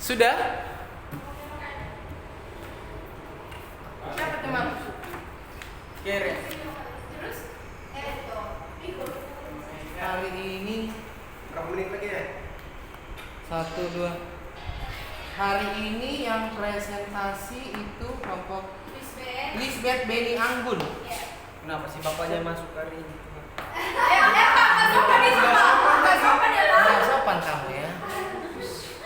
Sudah? Siapa teman? Keren. Terus? Ikut. Hari ini berapa menit lagi ya? 1, 2. Hari ini yang presentasi itu kelompok Lisbeth Beni Anggun. Kenapa sih bapaknya masuk hari ini? Nggak sopan kamu ya.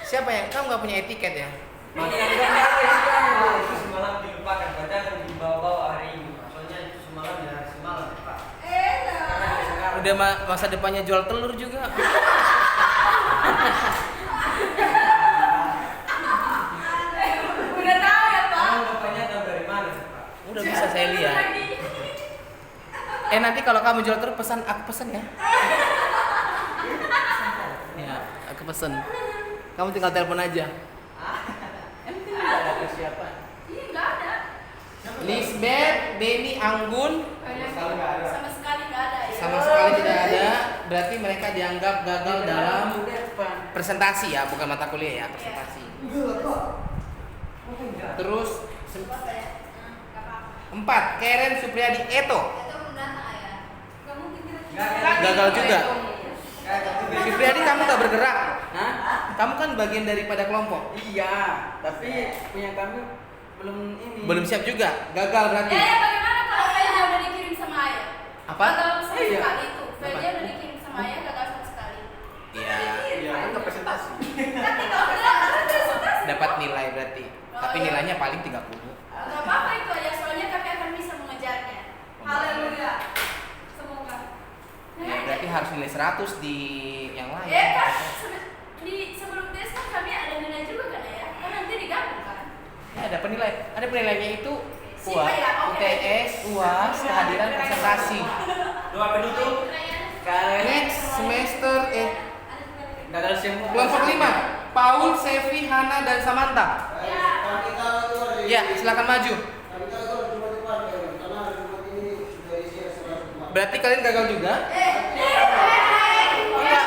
Siapa yang kamu nggak punya etiket ya? Itu semalam dilupakan, padahal dibawa-bawa hari ini. Soalnya itu semalam ya semalam Pak. Udah masa depannya jual telur juga. Udah tahu ya Pak? Bapaknya tahu dari mana sih Pak? Udah bisa saya lihat. Nanti kalau kamu jual telur aku pesan ya. Ya, aku pesan. Kamu tinggal telepon aja. Emang tidak ada persiapan? Iya nggak ada. Lisbeth Beni Anggun Sama sekali nggak ada ya. sama sekali tidak ada. Berarti mereka dianggap gagal dalam presentasi ya, bukan mata kuliah ya, presentasi. Terus 4 Karen Supriyadi Eto gagal juga. Supriyadi, kamu gak bergerak. Hah? Kamu kan bagian daripada kelompok. Iya, tapi punya kami belum ini. Belum siap juga, gagal berarti. Bagaimana kalau filenya udah dikirim sama ayah? Apa? Gagal sama Iya. sekali itu. Filenya udah dikirim sama ayah, gagal sama sekali. Iya, Iya, kan presentasi. Nanti kalau udah presentasi. dapat nilai berarti. Tapi nilainya paling 30. Gak apa-apa itu aja, soalnya kami akan bisa mengejarnya. Haleluya. Semoga. Ya, berarti harus nilai 100 di yang lain. Kan sebelum tes kan kami ada nilai juga kan ya? Kan nanti digabung kan? Ya, ada penilai. Ada penilaiannya itu UAS, Ya, oke. UTS, UAS, kehadiran presentasi. Doa penutup. Next semester Gagal semua. kelompok 5 Paul, Sevi, Hana dan Samantha. Ya, silakan maju. Berarti kalian gagal juga? Enggak.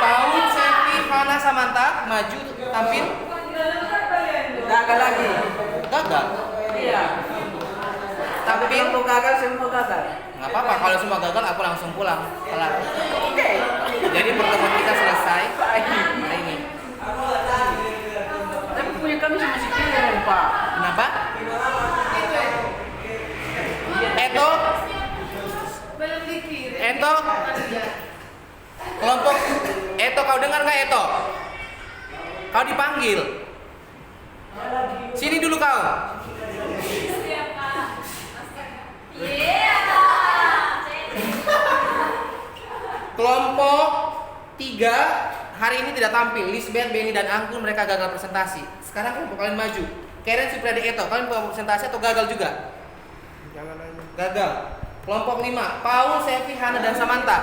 Paul, Sevi, Hana, Samantha maju tampil. Gagal lagi. Gagal. Iya. Tapi Tampil. kalau gagal semua gagal. Nggak apa-apa, kalau semua gagal aku langsung pulang. Kelar. Oke. Jadi pertemuan kita selesai hari ini. Tapi punya kami masih keren Pak. Kenapa? Eto, Belum dikirim. Eto, kelompok Eto, kau dengar nggak Eto? Kau dipanggil. Sini dulu kau. Iya. Kelompok 3 hari ini tidak tampil. Lisbeth, Beni dan Anggun mereka gagal presentasi. Sekarang kelompok kalian maju. Karen, Supriyadi, Eto, kalian mau presentasi atau gagal juga? Jangan aja. Gagal. Kelompok 5 Paul, Sevi, Hana dan Samantha.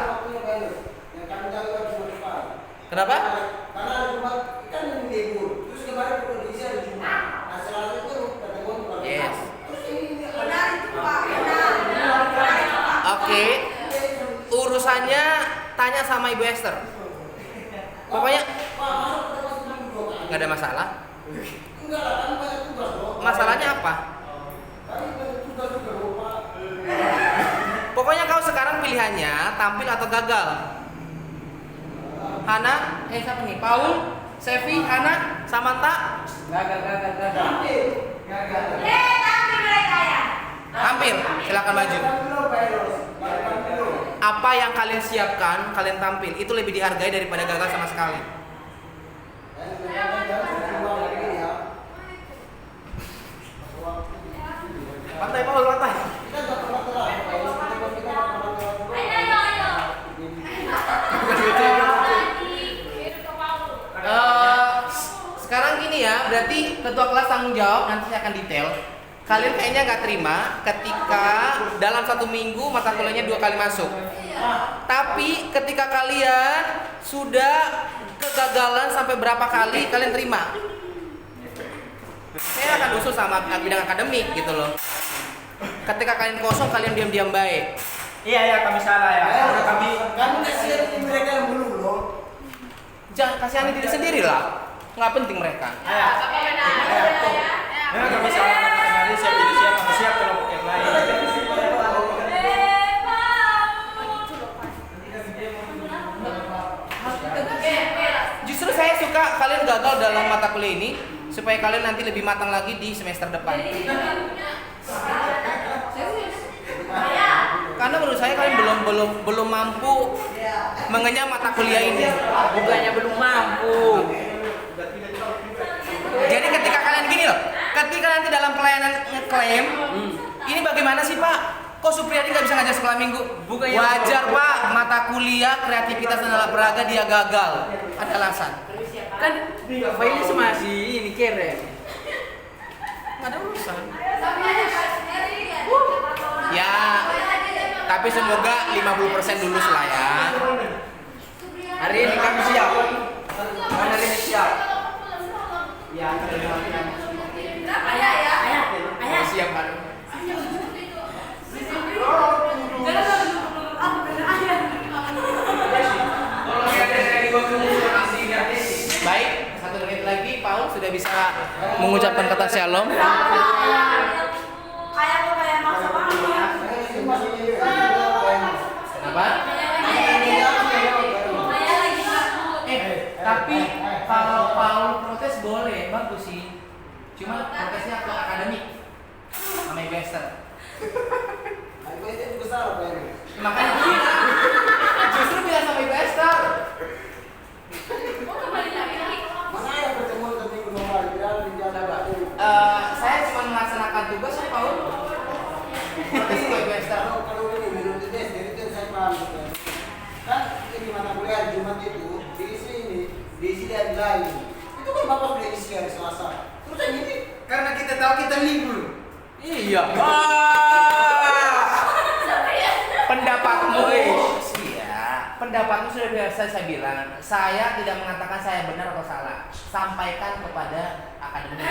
Kenapa? Karena Jumat kan libur, terus kemarin kondisi hari Jumat. Nah selalu itu ketemu keluarga. Yes. Terus ini Benar itu Pak. Benar. Oke. Urusannya tanya sama Ibu Esther. Pokoknya Pak masuk ke tempat itu dua kali. nggak ada masalah. Enggak lah, kan banyak tugas loh. Masalahnya apa? Tadi banyak tugas juga loh Pak. Pokoknya kau sekarang pilihannya tampil atau gagal. Hana, siapa nih? Paul, Sevi, Hana, Samantha, Gagal. Tapi gagal. Tapi mereka ya. tampil. Silakan maju. Apa yang kalian siapkan, kalian tampil. Itu lebih dihargai daripada gagal sama sekali. Pantai Paul, pantai. Ayo. Sekarang gini ya, berarti ketua kelas tanggung jawab, nanti saya akan detail. Kalian kayaknya nggak terima ketika dalam 1 minggu mata kuliahnya 2 kali masuk. Tapi ketika kalian sudah kegagalan sampai berapa kali, kalian terima. Saya akan usul sama bidang akademik gitu loh. Ketika kalian kosong, kalian diam-diam baik. Iya kami salah ya. Kami Kamu kasihan mereka yang dulu loh. jangan kasihani diri sendiri lah. Nggak penting mereka. Ya, Bapak benar. Ya. Ya, nggak masalah. Hari siap jadi siap, aku siap kalau yang lain. Justru saya suka kalian gagal dalam mata kuliah ini supaya kalian nanti lebih matang lagi di semester depan. Karena menurut saya kalian belum mampu mengenyam mata kuliah ini. Bukannya belum mampu. Jadi ketika kalian gini loh, ketika nanti dalam pelayanan ngeklaim, ini bagaimana sih Pak? Kok Supriyadi nggak bisa ngajar sekolah minggu? Bukannya Wajar Pak, mata kuliah kreativitas dan alat peraga dia gagal. Ada alasan. Kan bayinya masih ini keren. Nggak ada urusan. Ya, tapi semoga 50% lulus lah ya. Hari ini kami siap. Hari ini siap. Ayah siap kan? Baik, 1 menit lagi Paul sudah bisa mengucapkan kata shalom. Kenapa? Tapi kalau Paul protes boleh, bagus sih. Cuma protesnya ke akademik sama investor. Aku itu besar apa ini? Makanya dia justru bilang sama investor. Mana ada pertemuan tapi normal biar dijaga dulu. Saya cuma melaksanakan tugas ya Paul. Protes sama investor. Kalau ini menurut tes, jadi itu saya paham. Kan ini mata kuliah Jumat itu diisi dari lain. Itu kan bapak sudah isi hari Selasa. Terus yang ini karena kita tahu kita libur. Iya. Pendapatmu, pendapatmu sudah biasa saya bilang. Saya tidak mengatakan saya benar atau salah. Sampaikan kepada akademik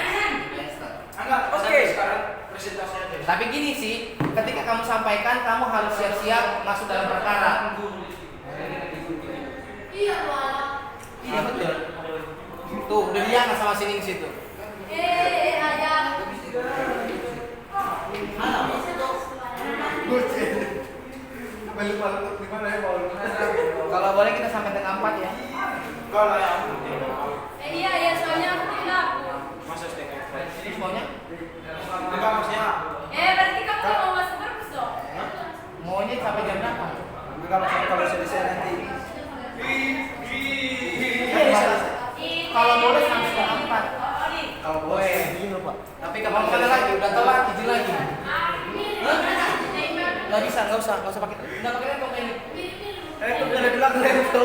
investor. Oke. Sekarang presentasi aja. Tapi gini sih, ketika kamu sampaikan, kamu harus siap-siap masuk dalam perkara. Iya, Pak. Iya betul. Tuh, udah dia nggak sama sini di situ. Ayah. Kalau boleh kita sampai tengah 4 ya. Kalau yang Iya, soalnya aku tidak. masa setengah. Ini semuanya Enggak maksudnya. Berarti kamu nggak mau masuk perpus dong? maunya sampai jam berapa? Enggak maksudnya kalau selesai nanti. Iya, selesai. Kalau boleh sampai tengah 4. Kalau boleh. Tapi kalau misalnya lagi udah telat izin lagi. Nggak bisa, nggak usah pakai. Nggak pakai laptop ini. Itu udah di belakang itu.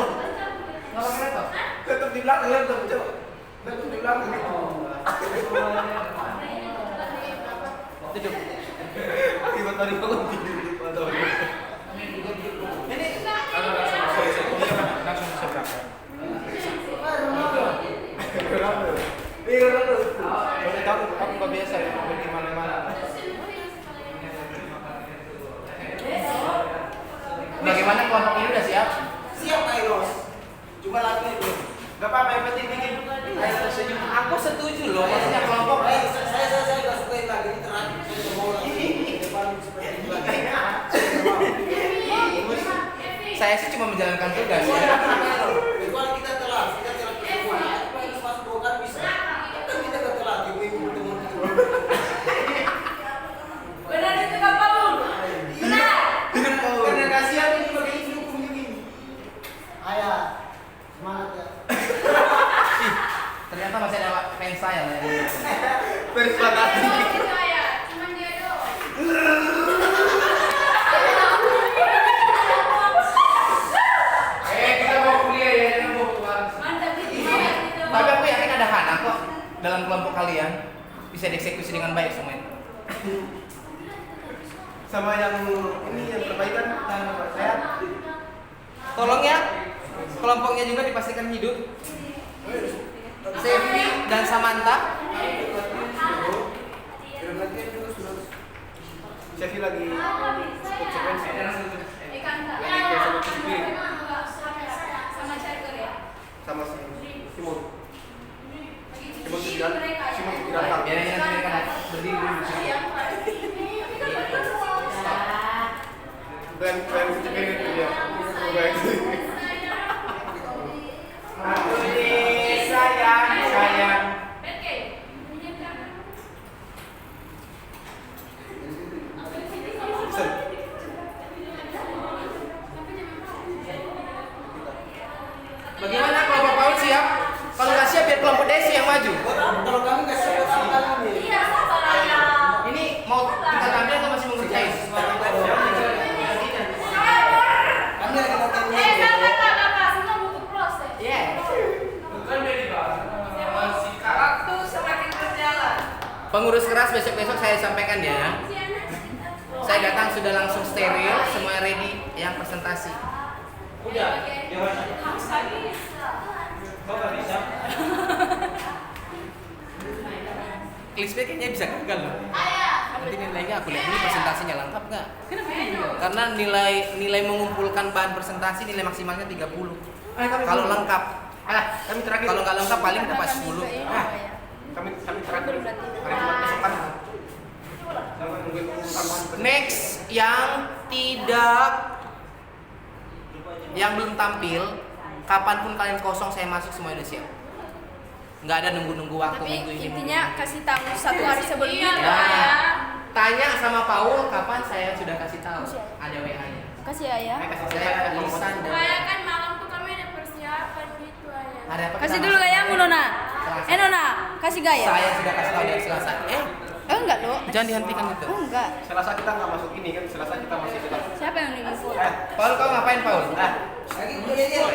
Nggak pakai laptop. Tetap di belakang itu, coba. Tetap di belakang itu. Duduk. Akibat tadi malam tidur di pantai. Ini Langsung bisa berangkat. Iya, betul. Boleh tahu kamu nggak biasa ya pergi mana-mana. bagaimana kelompok ini udah siap? Siap Kairos. Cuma lagi itu. Gak apa-apa yang penting bikin air tersenyum. Aku setuju loh, maksudnya kelompok Saya nggak suka yang lagi ini terakhir. Saya mau lagi depan seperti itu lagi. saya sih cuma menjalankan tugas ya. Kecuali kita telat ketemu. Apa yang pas bukan bisa. Kan kita nggak telat di minggu teman itu. Benar itu Kak Paul. Benar. Karena kasihan ini bagi dukung ini. Ayah, semangat ya. Ternyata masih ada fans saya lah ini. Terima Itu ayah, cuman dia doang. Kita mau kuliah ya, jangan mau keluar. Mantap itu itu. Tapi aku yakin ada Hana kok dalam kelompok kalian bisa dieksekusi dengan baik semuanya. sama yang ini yang perbaikan dan sehat. Tolong ya, kelompoknya juga dipastikan hidup. Sevi dan Samantha. Sevi lagi konsekuensi. Ikan tak. Lagi konsekuensi. Sama charger ya. Sama sih. Bukan kecil itu dia. Sayang. Bagaimana kelompok Paul siap? Kalau nggak siap biar kelompok Desi yang maju. Kalau kami nggak siap sama kami. Iya, sabar ya. Ini mau kita tampil atau masih mengerjain? Kami lagi mau tampil. Sabar lah Bapak, semua butuh proses. Yes. Waktu semakin berjalan. Pengurus keras besok-besok saya sampaikan ya. Saya datang sudah langsung steril, semuanya ready yang presentasi. Udah. Hamsa bisa. Bapak bisa. Clickbait kayaknya bisa gagal loh. Ayah. Nanti nilainya aku lihat ini presentasinya lengkap nggak? Karena nilai mengumpulkan bahan presentasi nilai maksimalnya 30. Kalau lengkap. Kami terakhir. Kalau nggak lengkap paling dapat 10. Kami terakhir. Hari Jumat besok kan. Sama nungguin pengumuman. Next yang belum tampil, kapanpun kalian kosong saya masuk semuanya udah siap. Nggak ada nunggu-nunggu waktu Tapi minggu ini. intinya kasih tahu 1 hari sebelumnya Iya. tuh ayah. Tanya sama Paul kapan saya sudah kasih tahu. Ada WA-nya. Kasih ayah. Saya Lisan dan Ayah kan malam tuh kami ada persiapan gitu ayah. ada apa? Kasih kita dulu masuk? gayamu Nona. Nona, kasih gaya. Saya sudah kasih tahu dari Selasa. Enggak loh. Jangan dihentikan itu. Enggak. Selasa kita nggak masuk ini kan. Selasa kita masih tetap. Siapa yang info? Paul kau ngapain Paul? Lagi kuliah dia.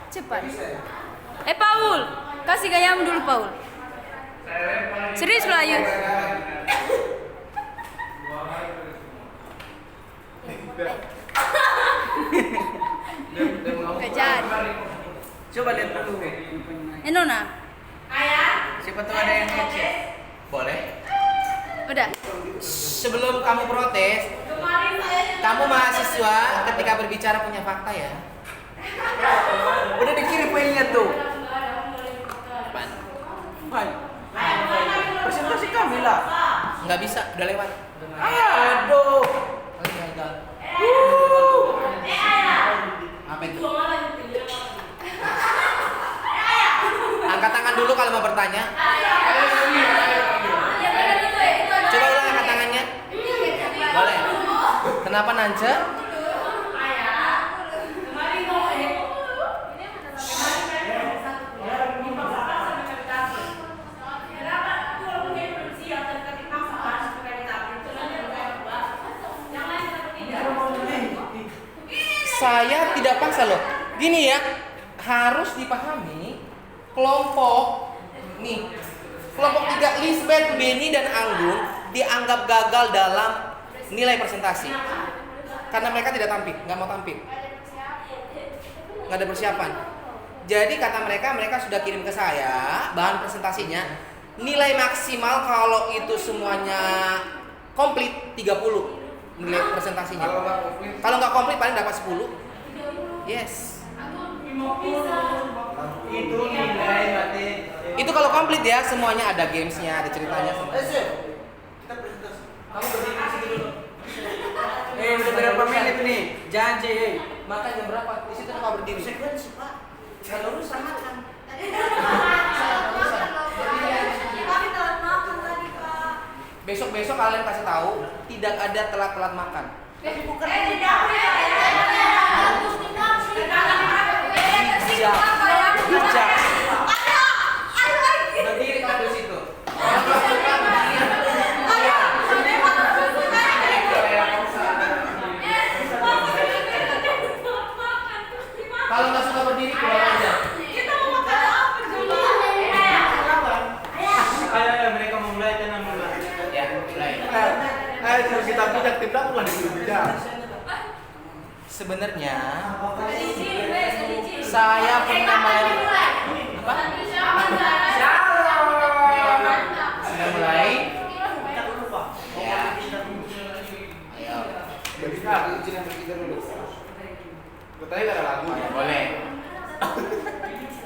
Cepat. Paul, kasih gayamu dulu Paul. Serius loh ayo. Gak jadi. Coba lihat dulu. Nona. Siapa tahu ada yang ngecek. Boleh. Udah. Sebelum kamu protes, kamu mahasiswa ketika berbicara punya fakta ya. Udah dikirim poinnya tuh. Hai. Presentasi kami lah. Nggak bisa, udah lewat. Aduh. Kalian gagal. Apa itu? Angkat tangan dulu kalau mau bertanya. Coba ulang angkat tangannya. Boleh. Kenapa Nance? Saya tidak paksa loh. Gini ya, harus dipahami kelompok 3 Lisbeth, Benny dan Anggun dianggap gagal dalam nilai presentasi karena mereka tidak tampil, nggak mau tampil, nggak ada persiapan. Jadi kata mereka sudah kirim ke saya bahan presentasinya, nilai maksimal kalau itu semuanya komplit 30 nilai presentasinya. Kalau nggak komplit paling dapat 10. Yes. Itu nilai berarti. Itu kalau komplit ya, semuanya ada gamesnya, ada ceritanya semua. Kita presentasi. Kamu berdiri di situ dulu. Udah berapa menit nih? Janji. Makan jam berapa? Di situ kau berdiri. Sekuensi Pak. Kalau rusak makan. Besok-besok kalian kasih tahu tidak ada telat-telat makan. Bijak. Berdiri kau di situ. Kalau nggak suka berdiri keluar aja. Ayo mereka memulai dan mulai. Ya, mulai. Ayo kita bijak tim dapur lah di bijak. Sebenarnya saya pernah melayani apa? Sudah mulai? Ya. Ayo. Kita izin yang bertiga dulu. Katanya nggak ada lagu. Boleh.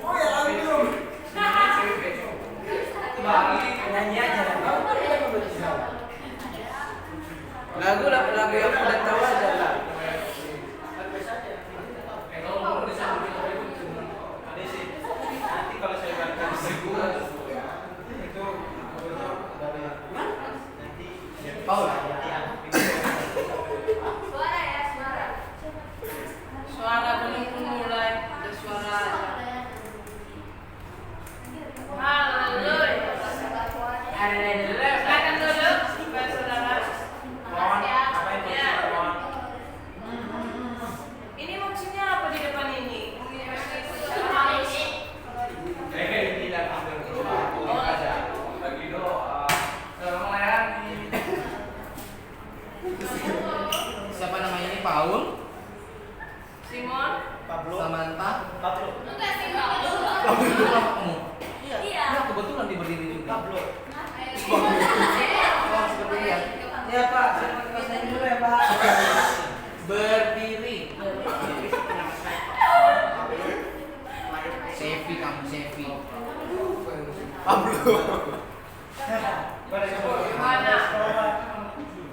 Oh ya lagu. Nyanyi aja. Lagu yang udah tahu aja lah. Nanti kalau saya baca buku itu Paul. Suara ya, suara. Suara belum mulai, ada suara aja. Haleluya. Silakan duduk, supaya saudara. Mohon apa yang Ya. mohon. Ini maksudnya apa di depan ini? Tidak ambil doa aja. Bagi doa. Tolong melayani. Siapa namanya ini? Paul, Simon, Samantha. Enggak sih, Bang. Kamu itu kamu. Iya. Ya, kebetulan dia berdiri juga. Oh, berdiri. ya Pak, saya mau pesan dulu ya Pak. Berdiri. Sevi kamu, Sevi. Pablo. Mana?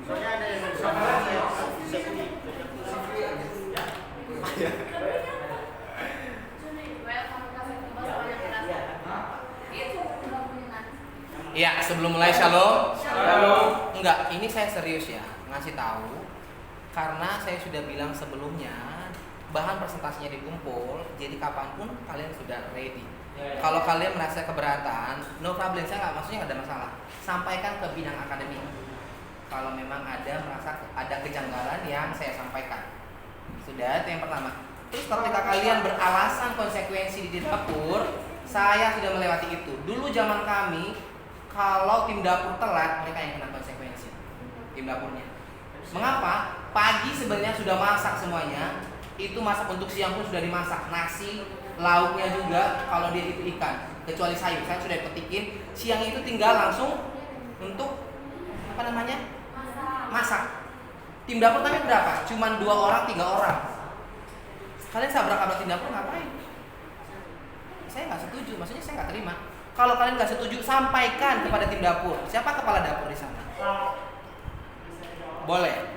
Soalnya ada yang sama lagi ya. Ya, sebelum mulai shalom. Shalom. Enggak, ini saya serius ya, ngasih tahu karena saya sudah bilang sebelumnya bahan presentasinya dikumpul, jadi kapanpun kalian sudah ready. Kalau kalian merasa keberatan, no problem, saya nggak, maksudnya nggak ada masalah. Sampaikan ke bidang akademik. Kalau memang ada merasa ada kejanggalan yang saya sampaikan, sudah itu yang pertama. Terus ketika kalian beralasan konsekuensi di dapur, saya sudah melewati itu. Dulu zaman kami, kalau tim dapur telat, mereka yang kena konsekuensi. Tim dapurnya. Mengapa? Pagi sebenarnya sudah masak semuanya. Itu masak untuk siang pun sudah dimasak. Nasi, lauknya juga kalau dia itu ikan, kecuali sayur. Saya sudah petikin. Siang itu tinggal langsung untuk apa namanya? Masak. Tim dapur kami berapa? Cuman 2 orang, 3 orang. Kalian sabrak-abrak tim dapur ngapain? Saya nggak setuju. Maksudnya saya nggak terima. Kalau kalian nggak setuju, sampaikan kepada tim dapur. Siapa kepala dapur di sana? Boleh.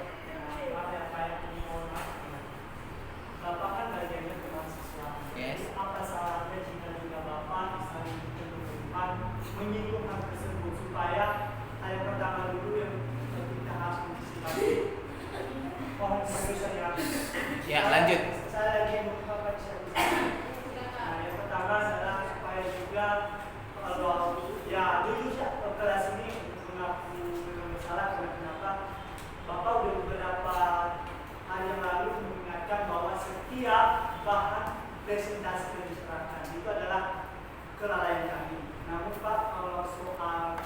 Bapak kan bagiannya ke mahasiswa. Yes. Apa salahnya jika juga Bapak misalnya depan menyinggung hal tersebut supaya yang pertama dulu yang kita harus antisipasi. Mohon seriusan ya. Ya, lanjut. Saya lagi mau Bapak bisa. Nah, yang pertama adalah supaya juga kalau ya dulu kelas ini mengaku masalah karena kenapa Bapak udah beberapa hari yang lalu mengingatkan bahwa setiap bahan presentasi yang diserahkan itu adalah kelalaian kami. Namun Pak, kalau soal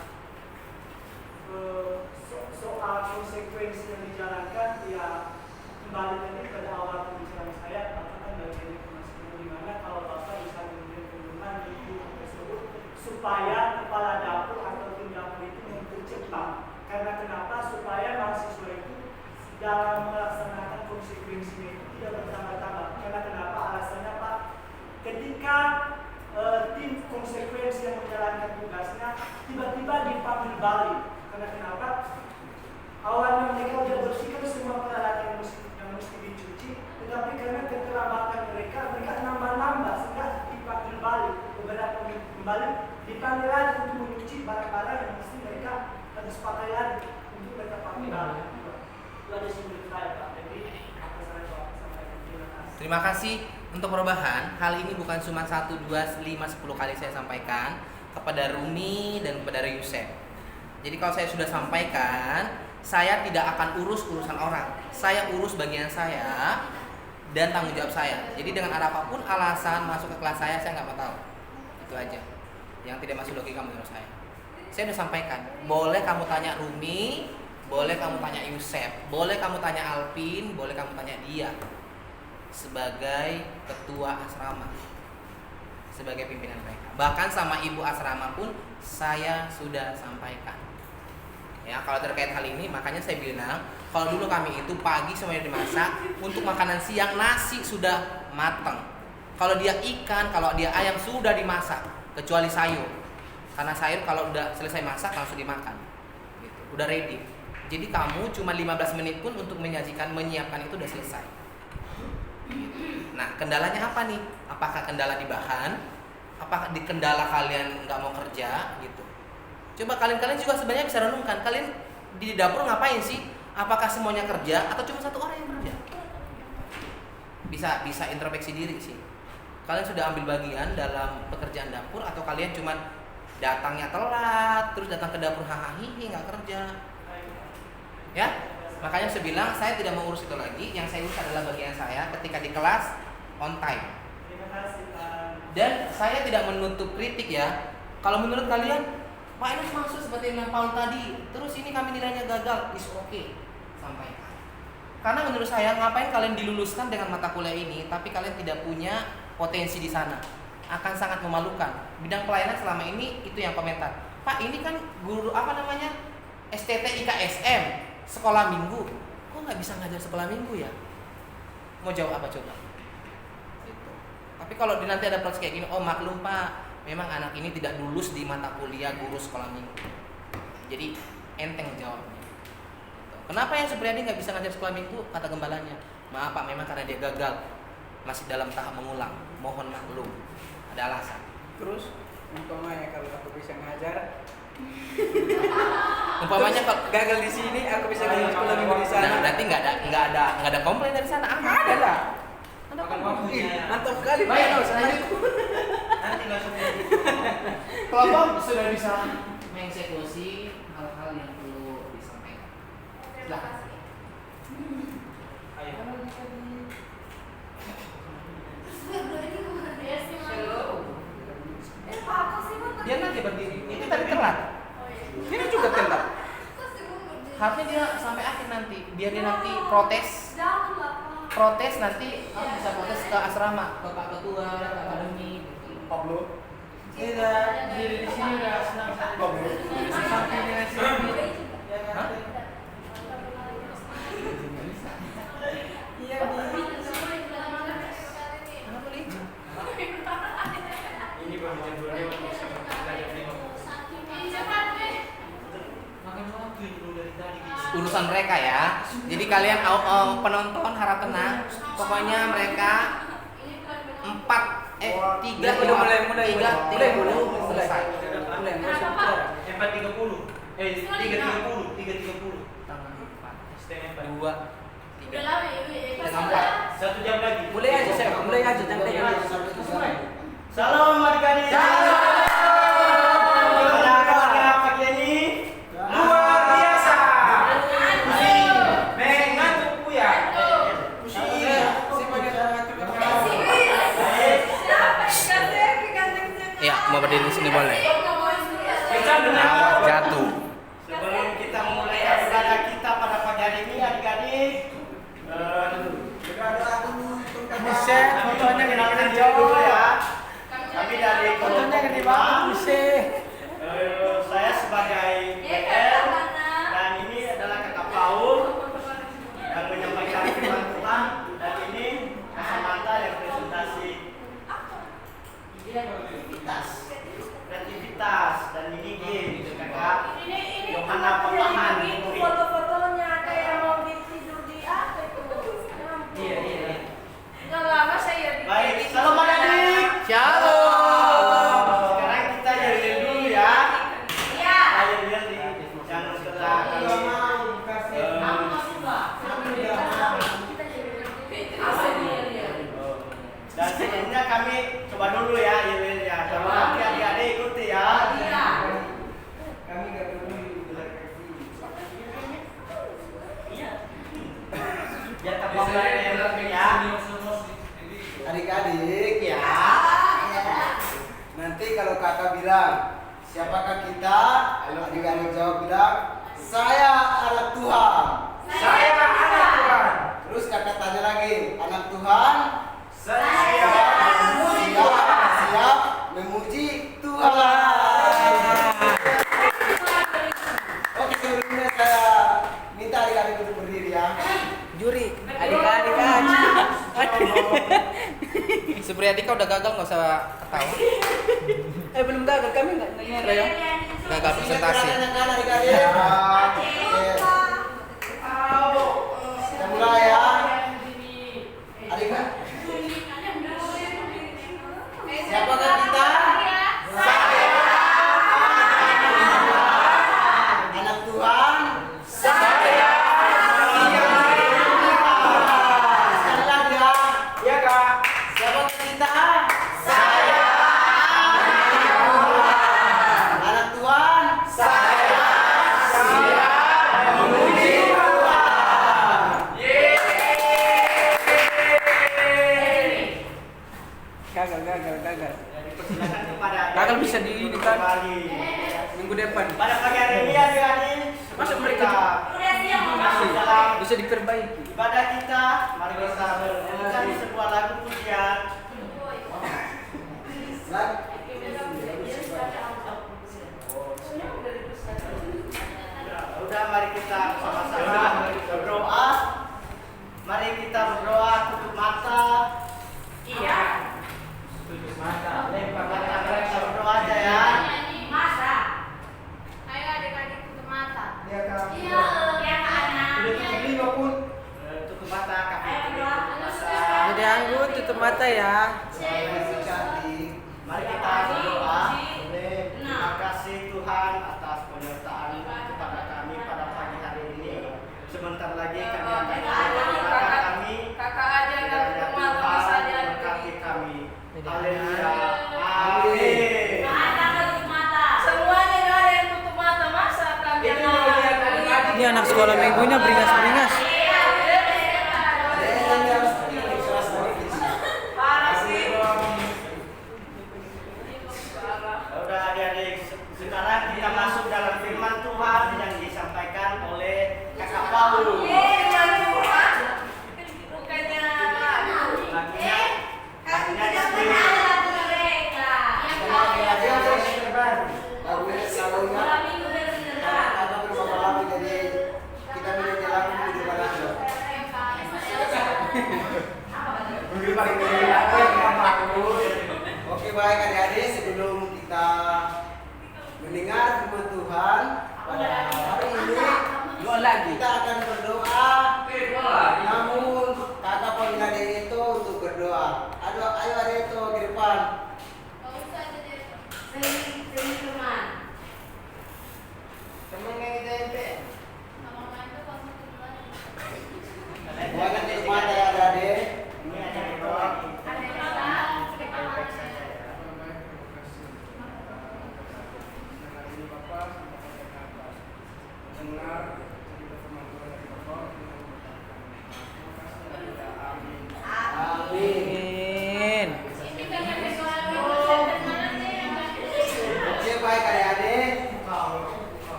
konsekuensi yang dijalankan, ya kembali lagi pada awal pembicaraan saya, Bapak kan bagian kemaskinan di mana kalau Bapak bisa memberikan penggunaan di tersebut supaya kepala dapur atau tim dapur itu mempercepat. Karena kenapa? Supaya mahasiswa itu dalam melaksanakan konsekuensinya itu tidak bertambah-tambah. Karena kenapa? Alasannya Pak, ketika tim konsekuensi yang menjalankan tugasnya tiba-tiba dipanggil balik. Karena kenapa? Awalnya mereka sudah bersihkan semua peralatan yang mesti dicuci, tetapi karena keterlambatan mereka nambah-nambah sehingga dipanggil balik. Beberapa minggu kembali dipanggil lagi untuk mencuci barang-barang yang mesti mereka harus pakai lagi untuk mereka pakai balik. Itu ada sumber saya Pak. Jadi apa saya sampaikan, terima kasih. Terima kasih untuk perubahan. Hal ini bukan cuma 1, 2, 5, 10 kali saya sampaikan kepada Rumi dan kepada Yusef. Jadi kalau saya sudah sampaikan, saya tidak akan urus urusan orang. Saya urus bagian saya dan tanggung jawab saya. Jadi dengan ada apapun alasan masuk ke kelas saya nggak mau tahu. Itu aja. Yang tidak masuk logika menurut saya. Saya sudah sampaikan. Boleh kamu tanya Rumi, boleh kamu tanya Yusef, boleh kamu tanya Alvin, boleh kamu tanya dia. Sebagai ketua asrama, sebagai pimpinan mereka. Bahkan sama ibu asrama pun saya sudah sampaikan. Ya, kalau terkait hal ini makanya saya bilang kalau dulu kami itu pagi semuanya dimasak, untuk makanan siang nasi sudah matang. Kalau dia ikan, kalau dia ayam sudah dimasak, kecuali sayur. Karena sayur kalau udah selesai masak langsung dimakan. Gitu. Udah ready. Jadi kamu cuma 15 menit pun untuk menyiapkan itu udah selesai. Nah, kendalanya apa nih? Apakah kendala di bahan? Apakah di kendala kalian nggak mau kerja gitu? Coba kalian juga sebenarnya bisa renungkan. Kalian di dapur ngapain sih? Apakah semuanya kerja atau cuma satu orang yang kerja? Bisa introspeksi diri sih. Kalian sudah ambil bagian dalam pekerjaan dapur atau kalian cuma datangnya telat, terus datang ke dapur hahaha nggak kerja? Ya, makanya saya bilang saya tidak mau urus itu lagi. Yang saya urus adalah bagian saya ketika di kelas on time. Terima kasih Pak. Dan saya tidak menutup kritik ya. Kalau menurut kalian, Pak ini masuk seperti yang Paul tadi, terus ini kami nilainya gagal, is okay, sampaikan. Karena menurut saya ngapain kalian diluluskan dengan mata kuliah ini, tapi kalian tidak punya potensi di sana, akan sangat memalukan. Bidang pelayanan selama ini itu yang komentar. Pak ini kan guru STT IKSM. Sekolah minggu, kok nggak bisa ngajar sekolah minggu ya? Mau jawab apa coba? Gitu. Tapi kalau nanti ada protes kayak gini, oh maklum Pak, memang anak ini tidak lulus di mata kuliah guru sekolah minggu. Jadi enteng jawabnya. Gitu. Kenapa yang Supriyadi nggak bisa ngajar sekolah minggu? Kata gembalanya, maaf Pak, memang karena dia gagal, masih dalam tahap mengulang. Mohon maklum, ada alasan. Terus umpamanya kalau aku bisa ngajar, Umpamanya kalau gagal di sini, aku bisa ngajar sekolah minggu di sana. nah, berarti nggak ada komplain dari sana. Ada lah. Ada komplain. Mantap sekali. Baik, Nanti langsung kelompok sudah bisa mengeksekusi hal-hal yang perlu disampaikan. Silakan. ayo. Dia nanti berdiri. Itu tadi telat. Ini juga telat. Harusnya dia sampai akhir nanti. Biar dia nanti protes. Protes nanti bisa protes ke asrama, ke Pak Ketua, ke akademi. Pablo. Tidak, di sini udah senang Pablo. sampai dengan sini. Hah? Iya, Kenapa licin? Ini baru jam 2 lewat bisa belajar lima. Urusan mereka ya. Jadi kalian penonton harap tenang. Pokoknya mereka 3 udah mulai selesai. 4.30. 3.30. Setengah 4. 2 Udah 3 1 jam lagi. mulai aja santai aja. Salam adik-adik. Keluarga pagi ini luar biasa. Mengantuk ya. Ya, mau berdiri di sini boleh. Kita benar. Jatuh. Sebelum kita mulai ibadah kita pada pagi hari ini adik-adik, bisa fotonya kenalkan dulu ya. Kami dari fotonya gede banget saya sebagai BL dan ini adalah kakak Paul yang menyampaikan firman Tuhan dan ini kacamata yang presentasi kreativitas dan ini game kakak Yohana Pemahan foto-fotonya ada yang mau tidur di apa itu? iya. Nggak lama saya Baik, salam adik-adik. Shalom. Sekarang kita yel-yel dulu ya. Iya. Ayo yel di yang setelah dan sebelumnya kami coba dulu ya yel-yel ya. Kalau nanti adik-adik ikuti ya. Kami nggak perlu biar kapal yang lebih ya. Adik-adik ya. Nanti kalau kakak bilang siapakah kita, adik-adik jawab bilang saya anak Tuhan. Saya anak Tuhan. Terus kakak tanya lagi, anak Tuhan Saya siap memuji Tuhan. Oke, sebelumnya saya minta adik-adik duduk berdiri ya. Juri, adik-adik aja. Supriyadi kau udah gagal nggak usah ketawa. belum gagal kami nggak Gagal presentasi. Adik-adik. Oke. bakal bisa di ini kan kembali. minggu depan. Pada pagi hari ini adik-adik, Masa sebelum mereka kita Udah siang mau masuk masuk. dalam Bisa diperbaiki. ibadah kita, mari kita menyanyikan sebuah lagu pujian. Udah, mari kita sama-sama berdoa. Mari kita berdoa, tutup mata. Iya. Tutup mata. Lempar mata, kita berdoa aja ya. Masa. Ayo adik-adik tutup mata. Iya, Kak. Iya, ya Kak Ana. Udah tutup 5 pun. Tutup mata, kaki Ayo kiri, berdoa. tutup mata. Jadi Anggun tutup mata ya. Cantik. Mari kita berdoa. Terima kasih Tuhan atas penyertaan kepada kami pada pagi hari ini. Sebentar lagi kami akan mendoakan kami. Kakak aja nggak Kiranya tutup mata Tuhan masa aja. memberkati kami. Haleluya. Amin. Ana tutup mata. Semuanya nggak ada yang tutup mata masa kami yang ngalah. Ini anak sekolah minggunya beringas-beringas. Parah sih. Udah adik-adik, sekarang kita masuk dalam firman Tuhan yang disampaikan oleh Kakak Paul. Bukannya Lagunya istri. Lagunya selalu ada beberapa lagu, jadi kita menyanyi lagu di depan aja. Oke, baik adik-adik, sebelum kita mendengar firman Tuhan pada hari ini, kita akan berdoa. Namun kakak panggil adik itu untuk berdoa. Ayo adik itu ke depan. Bukan di depan ya adik. Ini ada berdoa. Amin. Amin. Oke, baik adik-adik.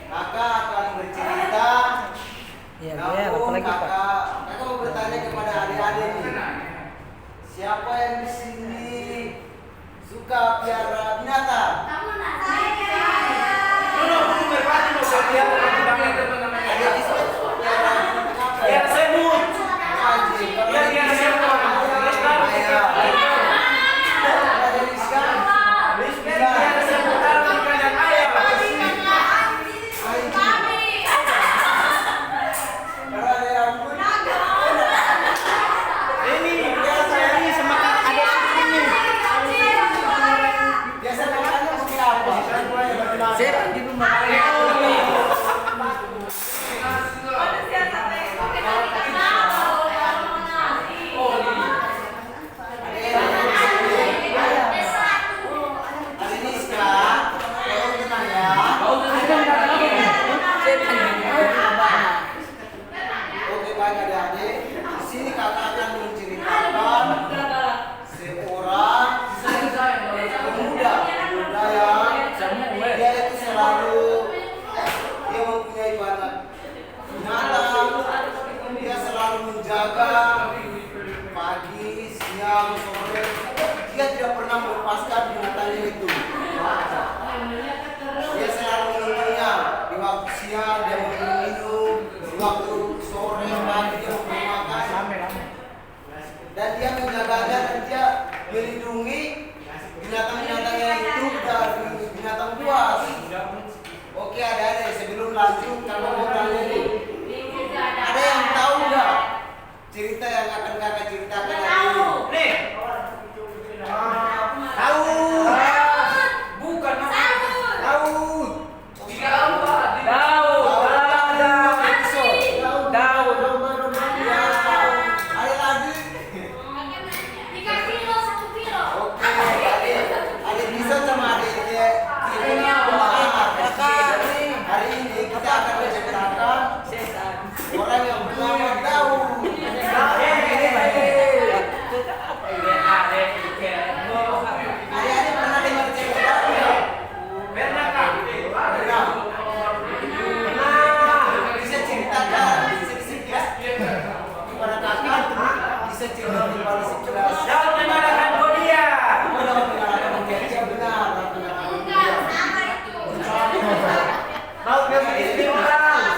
Kakak akan bercerita. Ya, Namun apalagi Pak. kakak mau bertanya kepada adik-adik nih. Siapa yang di sini suka piara binatang? Adik di sini suka piara binatang apa ya? semut. Anjing. Kalau Biar di dia sini semut. ayam. Kalau ada Rizka, Biar semut dalam ikan dan ayam. anjing. Kalau ada rambut, Ini ini semakin ada ini. biasa makannya pakai apa? Saya di rumah. Ada Rizka, tolong tenang ya. Saya tanya. Oke, baik adik-adik. Di sini kakak akan menceritakan seorang pemuda yang dia itu selalu dia mempunyai banyak binatang. Dia selalu menjaga pagi, siang, sore. Dia tidak pernah melepaskan binatangnya itu. Dia selalu menemuinya di waktu siang, dia memberi minum, di waktu sore, pagi dia memberi makan. Dan dia menjaganya dan dia melindungi binatang-binatangnya itu dari binatang buas. Oke adik-adik, sebelum lanjut kalau mau tanya nih, ada yang tahu nggak cerita yang akan kakak ceritakan hari ini? Nih, saya cerita di balik 11. Daud mengalahkan Goliat. Kamu dapat mengalahkan Goliat, benar. Daud mengalahkan Enggak, Goliat. sama itu. Daud memang istri orang.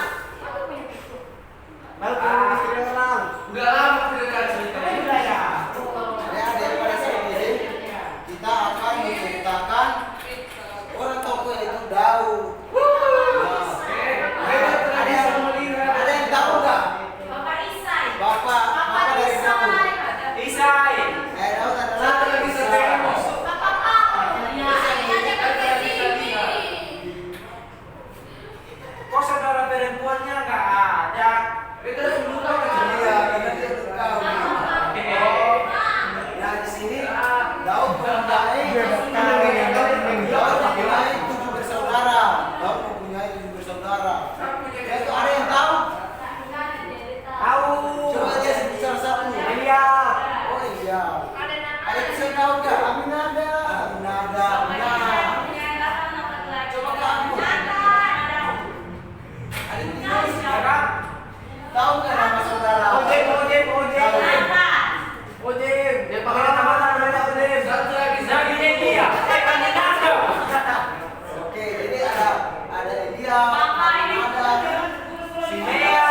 Daud memang istri orang. Udah lama tidak cerita. Udah ya. Ya, daripada saya ini, kita akan menceritakan orang tokoh itu Daud. Ada yang tahu nggak? Bapak Isai. Bapak dari Daud. Isai. Daud adalah Satu lagi saya musuh. Bapak Pak. Ya, ini aja pakai sini. Kok saudara perempuannya nggak ada? Itu dulu kan Iya, karena dia tahu. Nah, di sini Daud mempunyai 7 bersaudara. Daud mempunyai 7 bersaudara. Yaitu ada yang tahu? Tahu. Coba dia sebut salah satu. Iya. Oh iya. Ada yang bisa tahu nggak? Aminadab. Nah. Coba kamu. Ada yang tahu? Sekarang. Tahu nggak nama saudara? Ojem. Dia pakai kacamata namanya Ojem. Satu lagi Nabi Elia. Kami Nasab. Oke, jadi ada Elia, ada Simea.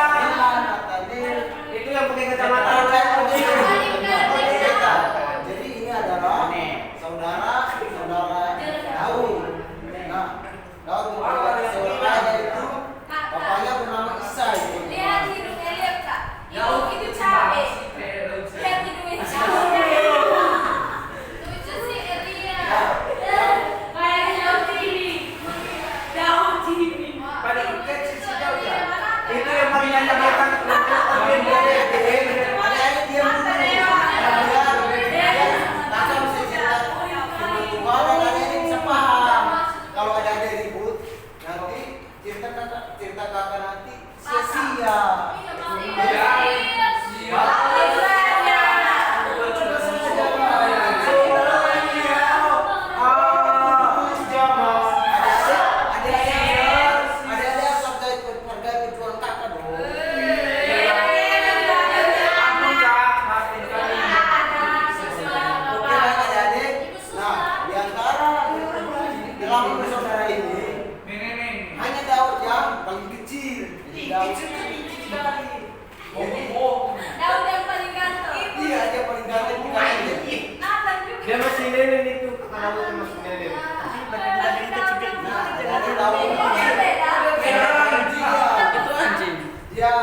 Nathanael. Itu yang pakai kacamata. Jadi ini adalah saudara Daud. Nah, Daud mempunyai saudaranya itu bapaknya bernama Isai. Lihat hidungnya, lihat Kak. Hidung itu cabe. Lihat hidungnya cabe. Lucu sih Elia. Kayak Daud TV. Daud TV. Pada kecil si Daud ya. Itu yang pakai kacamata. Ojem Dia kalau ada yang bisa paham, kalau ada ribut, nanti cerita kakak nanti sia-sia. Ada hargai perjuangan kakak dong. Oke adik-adik. Nah, di antara 8 bersaudara ini hanya Daud yang paling kecil. Jadi Daud Jadi Daud yang paling ganteng. iya dia paling ganteng di kalangan. Nathan juga. Dia masih nenek itu. Kalau dia masih nenek. Jadi Daud Itu anjing. dia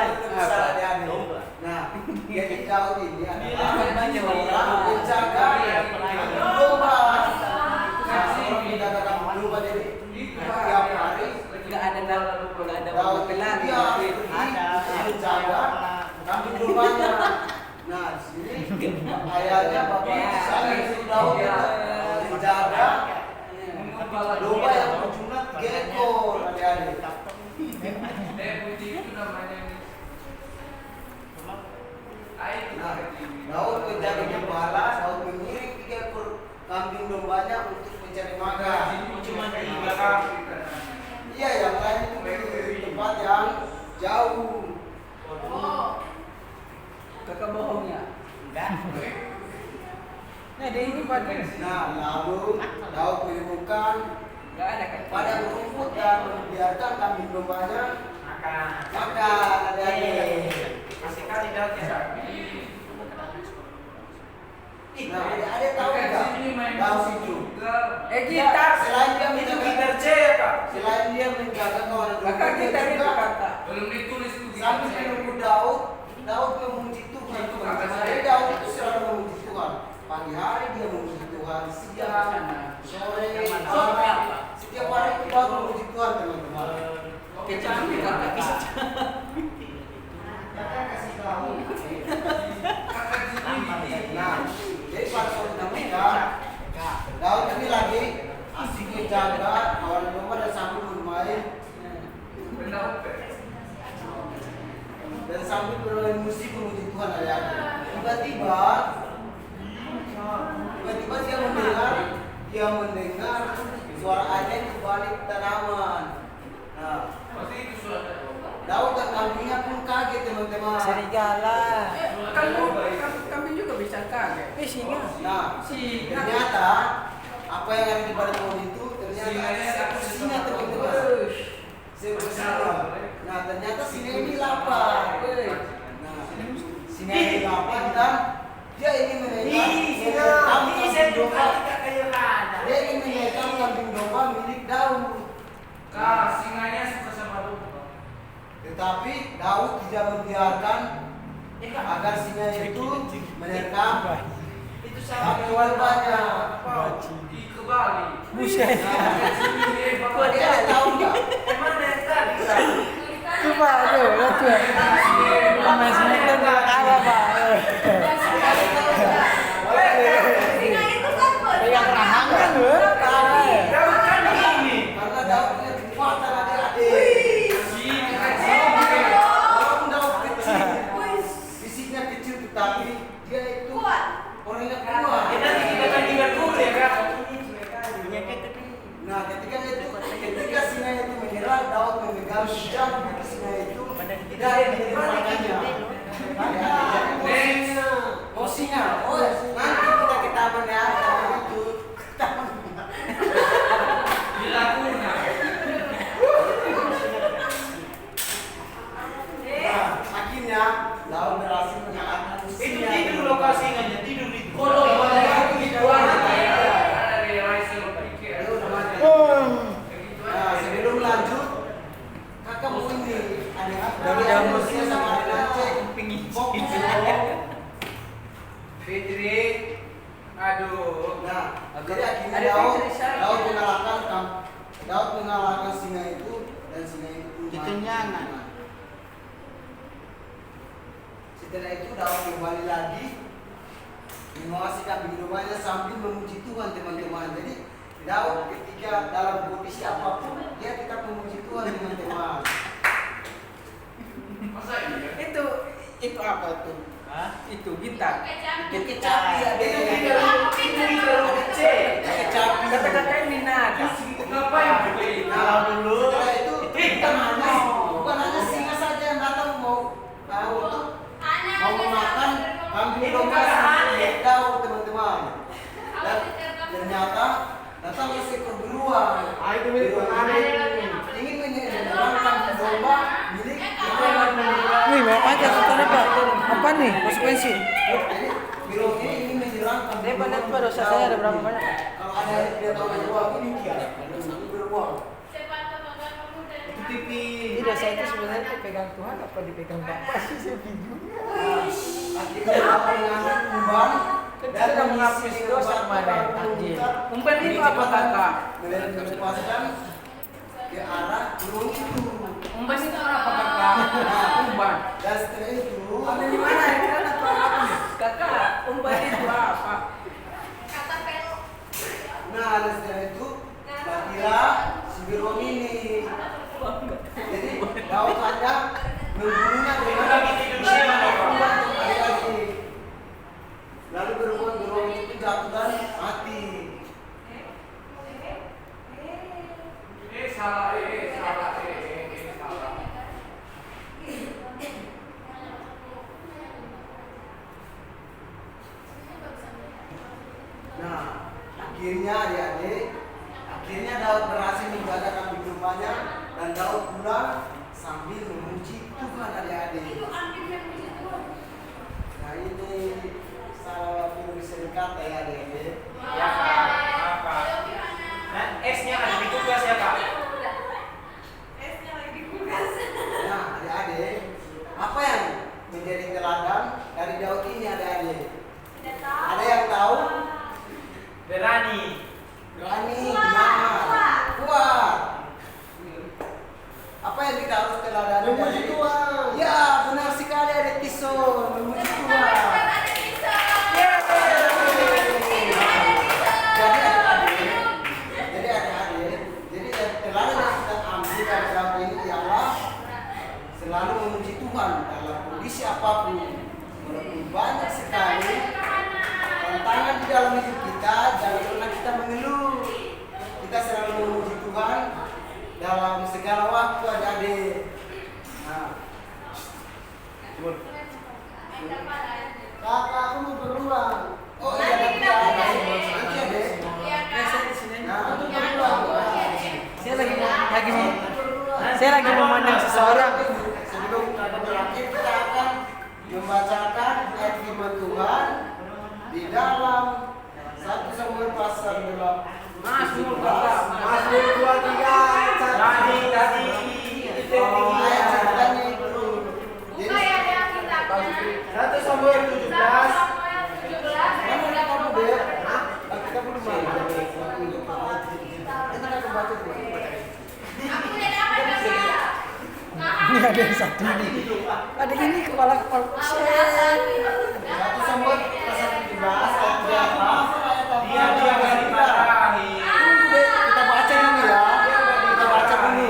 itu besar adik-adik. Nah, jadi Daud ini adalah seorang penjaga domba. Nah, seorang penjaga kambing domba jadi tiap hari Daud dia menjaga kambing dombanya. Nah, di sini ayahnya bapak saya itu Daud menjaga domba yang berjumlah 3 ekor adik-adik. Nah, Daud menjadi gembala, Daud mengiring 3 ekor kambing dombanya untuk mencari makan. Cuma di belakang. Iya, yang lain itu di tempat yang jauh. Kakak bohong ya? Enggak. Nah, dia ini pakai. Nah, lalu Daud menemukan Enggak ada kan? padang rumput dan membiarkan kambing dombanya Makan. makan. Adik-adik. Kasih kali Daud ya. Nah, adik-adik tahu nggak? Daud itu. Gitar. Selain dia Itu menjaga, gitar C Kak. selain dia menjaga kawanan Kakak domba, dia gitar itu juga kakak. Belum ditulis tuh di sambil menunggu Daud memuji Tuhan. Jadi Daud itu selalu memuji Tuhan. Pagi hari dia memuji Tuhan, siang, sore, malam. Setiap hari itu Daud memuji Tuhan, teman-teman. Kecantik kakak. Kakak kasih tahu. Nah, jadi pada suatu ketika Daud ini lagi asik menjaga kawanan domba dan sambil bermain musik memuji Tuhan ayahnya. Tiba-tiba dia mendengar suara anjing di balik tanaman. Nah, Daud dan kambingnya pun kaget, teman-teman. Serigala. Kan Kami juga bisa kaget. Singa. Nah, Singa. ternyata apa yang ada di balik pohon itu ternyata singa teman-teman. Nah, ternyata singa ini lapar. Nah, singa ini lapar dan dia ingin menekan kambing domba. Dia ingin menekan kambing domba milik Daud. Singanya suka sama domba. Tetapi Daud tidak membiarkan agar singa itu menerkam Itu kambing dombanya. di kebalik. Buset. Dia tahu nggak? Emang dari tadi? Coba tuh, lihat tuh. Sama singa itu apa, Pak? Singa itu takut. Yang rahang kan, loh. Daud kan ini. Karena Daud punya kekuatan adik-adik. Walaupun Daud kecil, fisiknya kecil tetapi dia itu Kuat. orangnya kuat. Nanti kita tandingan dulu ya kan? Nah, ketika singa itu menyerang, Daud memegang pedang bagi singa itu dan menyerangkannya. Oh singa, oh nanti kita ke taman ya, taman itu, taman. Di Laguna. Nah, akhirnya Daud berhasil mengalahkan Itu singa. tidur lokasinya, tidur di Kalau ada di luar, Ada di Raisa pikir. nah sebelum lanjut, kakak mau ini ada Daud jangan mesti sama ada cek fokus. Fitri. Aduh. Nah, jadi akhirnya Daud mengalahkan singa itu dan singa itu pun Itu mati. nyangan. Nah, setelah itu Daud kembali lagi mengawasi kambing dombanya sambil memuji Tuhan teman-teman. Jadi Daud ketika dalam kondisi apapun dia tetap memuji Tuhan teman-teman. Masa iya? Itu apa tuh? Itu gitar. Itu kecapi ya deh. Ada C. Kecapi. Kata-kata ini nada. Ngapain beli? Nah, dulu setelah itu bukan hanya singa saja yang datang mau untuk mau memakan kambing domba milik Daud teman-teman. Dan ternyata datanglah seekor beruang. Itu milik Beruang ini ingin menyerang kambing domba milik Daud. Wih, mau aja contohnya, Pak. Apa nih konsekuensi? Jadi beruang ini ingin menyerang kambing Dia domba. dosa saya ada berapa banyak? Kalau ada yang tidak tahu beruang ini dia. Beruang. Itu Pipi. Jadi dosa itu sebenarnya dipegang Tuhan apa dipegang Bapak sih, saya bingung. Akhirnya apa mengambil umpan Kita sudah menghabis dosa kemarin, anjing. Umpan itu apa kakak? melepaskan ke arah burung itu. Umpan itu apa kakak? Umpan. Dan setelah itu Ambil di mana? Ini kan atau apa nih? Kakak, umpan itu apa? kata pel. nah dan setelah itu kira si burung ini. Jadi Daud hanya membunuhnya dengan Lagi tidur siang apa? adik-adik. Lalu burung itu jatuh dan mati. Salah. Nah, akhirnya adik-adik, Daud berhasil menjaga kambing dombanya dan Daud pulang sambil memuji Tuhan adik-adik. Itu ambil yang puji Tuhan. Nah ini salah satu bisa dikata ya adik-adik. Ya kak, apa? Nah, S-nya ada di tugas ya kak? Esnya lagi di kulkas. Nah adik-adik, apa yang menjadi teladan dari Daud ini adik-adik? Tidak tahu. Ada yang tahu? Berani. Berani, benar, kuat. Apa yang kita harus teladani? Memuji Tuhan. Ya, benar sekali adik Tison, memuji Tuhan. Jadi adik-adik, jadi teladan yang kita ambil dari Daud ini ialah selalu memuji Tuhan dalam kondisi apapun. Walaupun banyak sekali tantangan di dalam hidup kita, jangan pernah kita mengeluh. Kita selalu memuji Tuhan dalam segala waktu adik-adik. Nah, Kakak aku mau berulang. Oh iya, Nanti kita punya, nanti Dek. ada. Iya kan? Nah, untuk Yang berulang. punya, Dek. Saya lagi memandang seseorang. Sebelum kita berakhir, kita akan membacakan ayat firman Tuhan di dalam 1 Samuel pasal 8. Mazmur 23 ayat 1. Tadi Ayat ceritanya itu. Buka ya Dek kitabnya. 1 Samuel 17. Samuel 17 ayat Mana kamu 30. deh? Kita belum mana? Kita akan baca dulu. Aku lihat apa Kakak? Ini ada yang satu ini. Ada ini kepala pusat. 1 Samuel pasal 17 ayat berapa? Dia akan dimarahi. Tunggu deh, kita baca dulu ya. Kita baca dulu.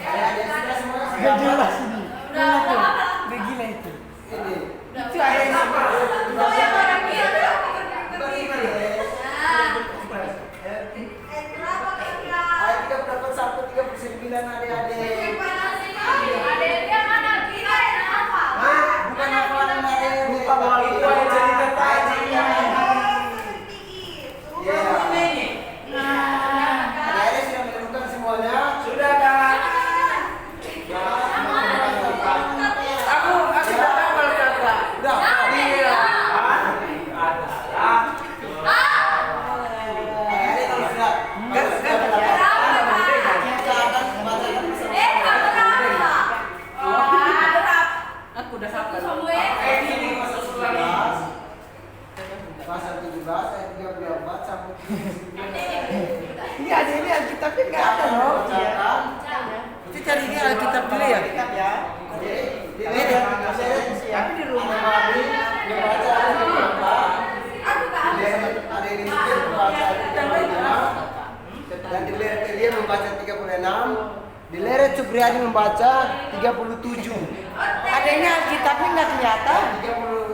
Ada sudah semua Gak sudah jelas ini. Udah Udah gila itu. ini. Itu ayat apa? Itu yang orang kira. Ayat 38 sampai 39 adik-adik. Bukan hafalan adik. Lupa bahwa itu ayat cerita tadi. Iya. Adik-adik sudah menemukan semuanya. Sudah kan? Aku sudah hafal kakak. Udah. Iya. Adik-adik kalau sudah kita akan membacakan bersama-sama. Aku udah hafal. Ini pasal 11. Pasal 17 ayat 34 sampai 39. Iya, ada ini Alkitabnya nggak ada loh. Bacakan. Itu cari ini Alkitab dulu ya. Tapi di rumah membaca ayat berapa? Ada yang mikir membaca ayat 35 dan di leret dia membaca 36, di leret Supriyadi membaca 37. Ada ini Alkitabnya nggak kelihatan.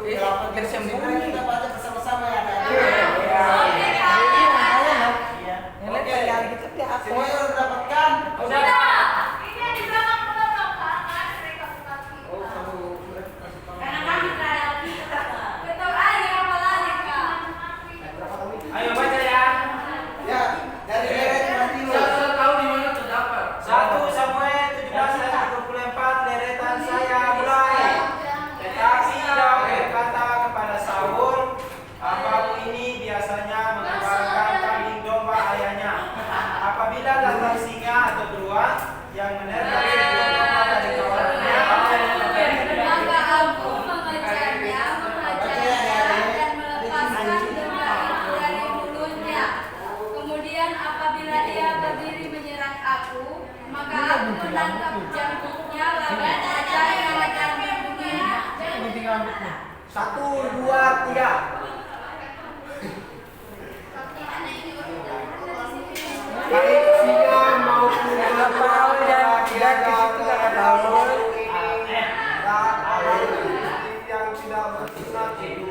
38 Tersembunyi. kita baca bersama-sama ya. Yang lain pakai Alkitab dia apa? Semuanya sudah dapatkan? Oh, kamu Ayo baca ya. ya dari leret Matius. Tahu di mana terdapat. 1 Samuel 17 ayat 24 deretan saya mulai. Tetapi Daud berkata kepada Saul, hambaku ini biasanya mengembangkan kambing domba ayahnya. Apabila datang singa atau beruang yang menerkam sebuah domba dari kawannya, Maka aku mengejarnya, menghajarnya, dan melepaskan domba itu dari mulutnya. Kemudian apabila dia berdiri menyerang aku, maka aku menangkap janggutnya lalu ajar yang akan membunuhnya. 1, 2, 3. Baik singa maupun domba dan dia ke situ kata Paul. Yang tidak bersunat itu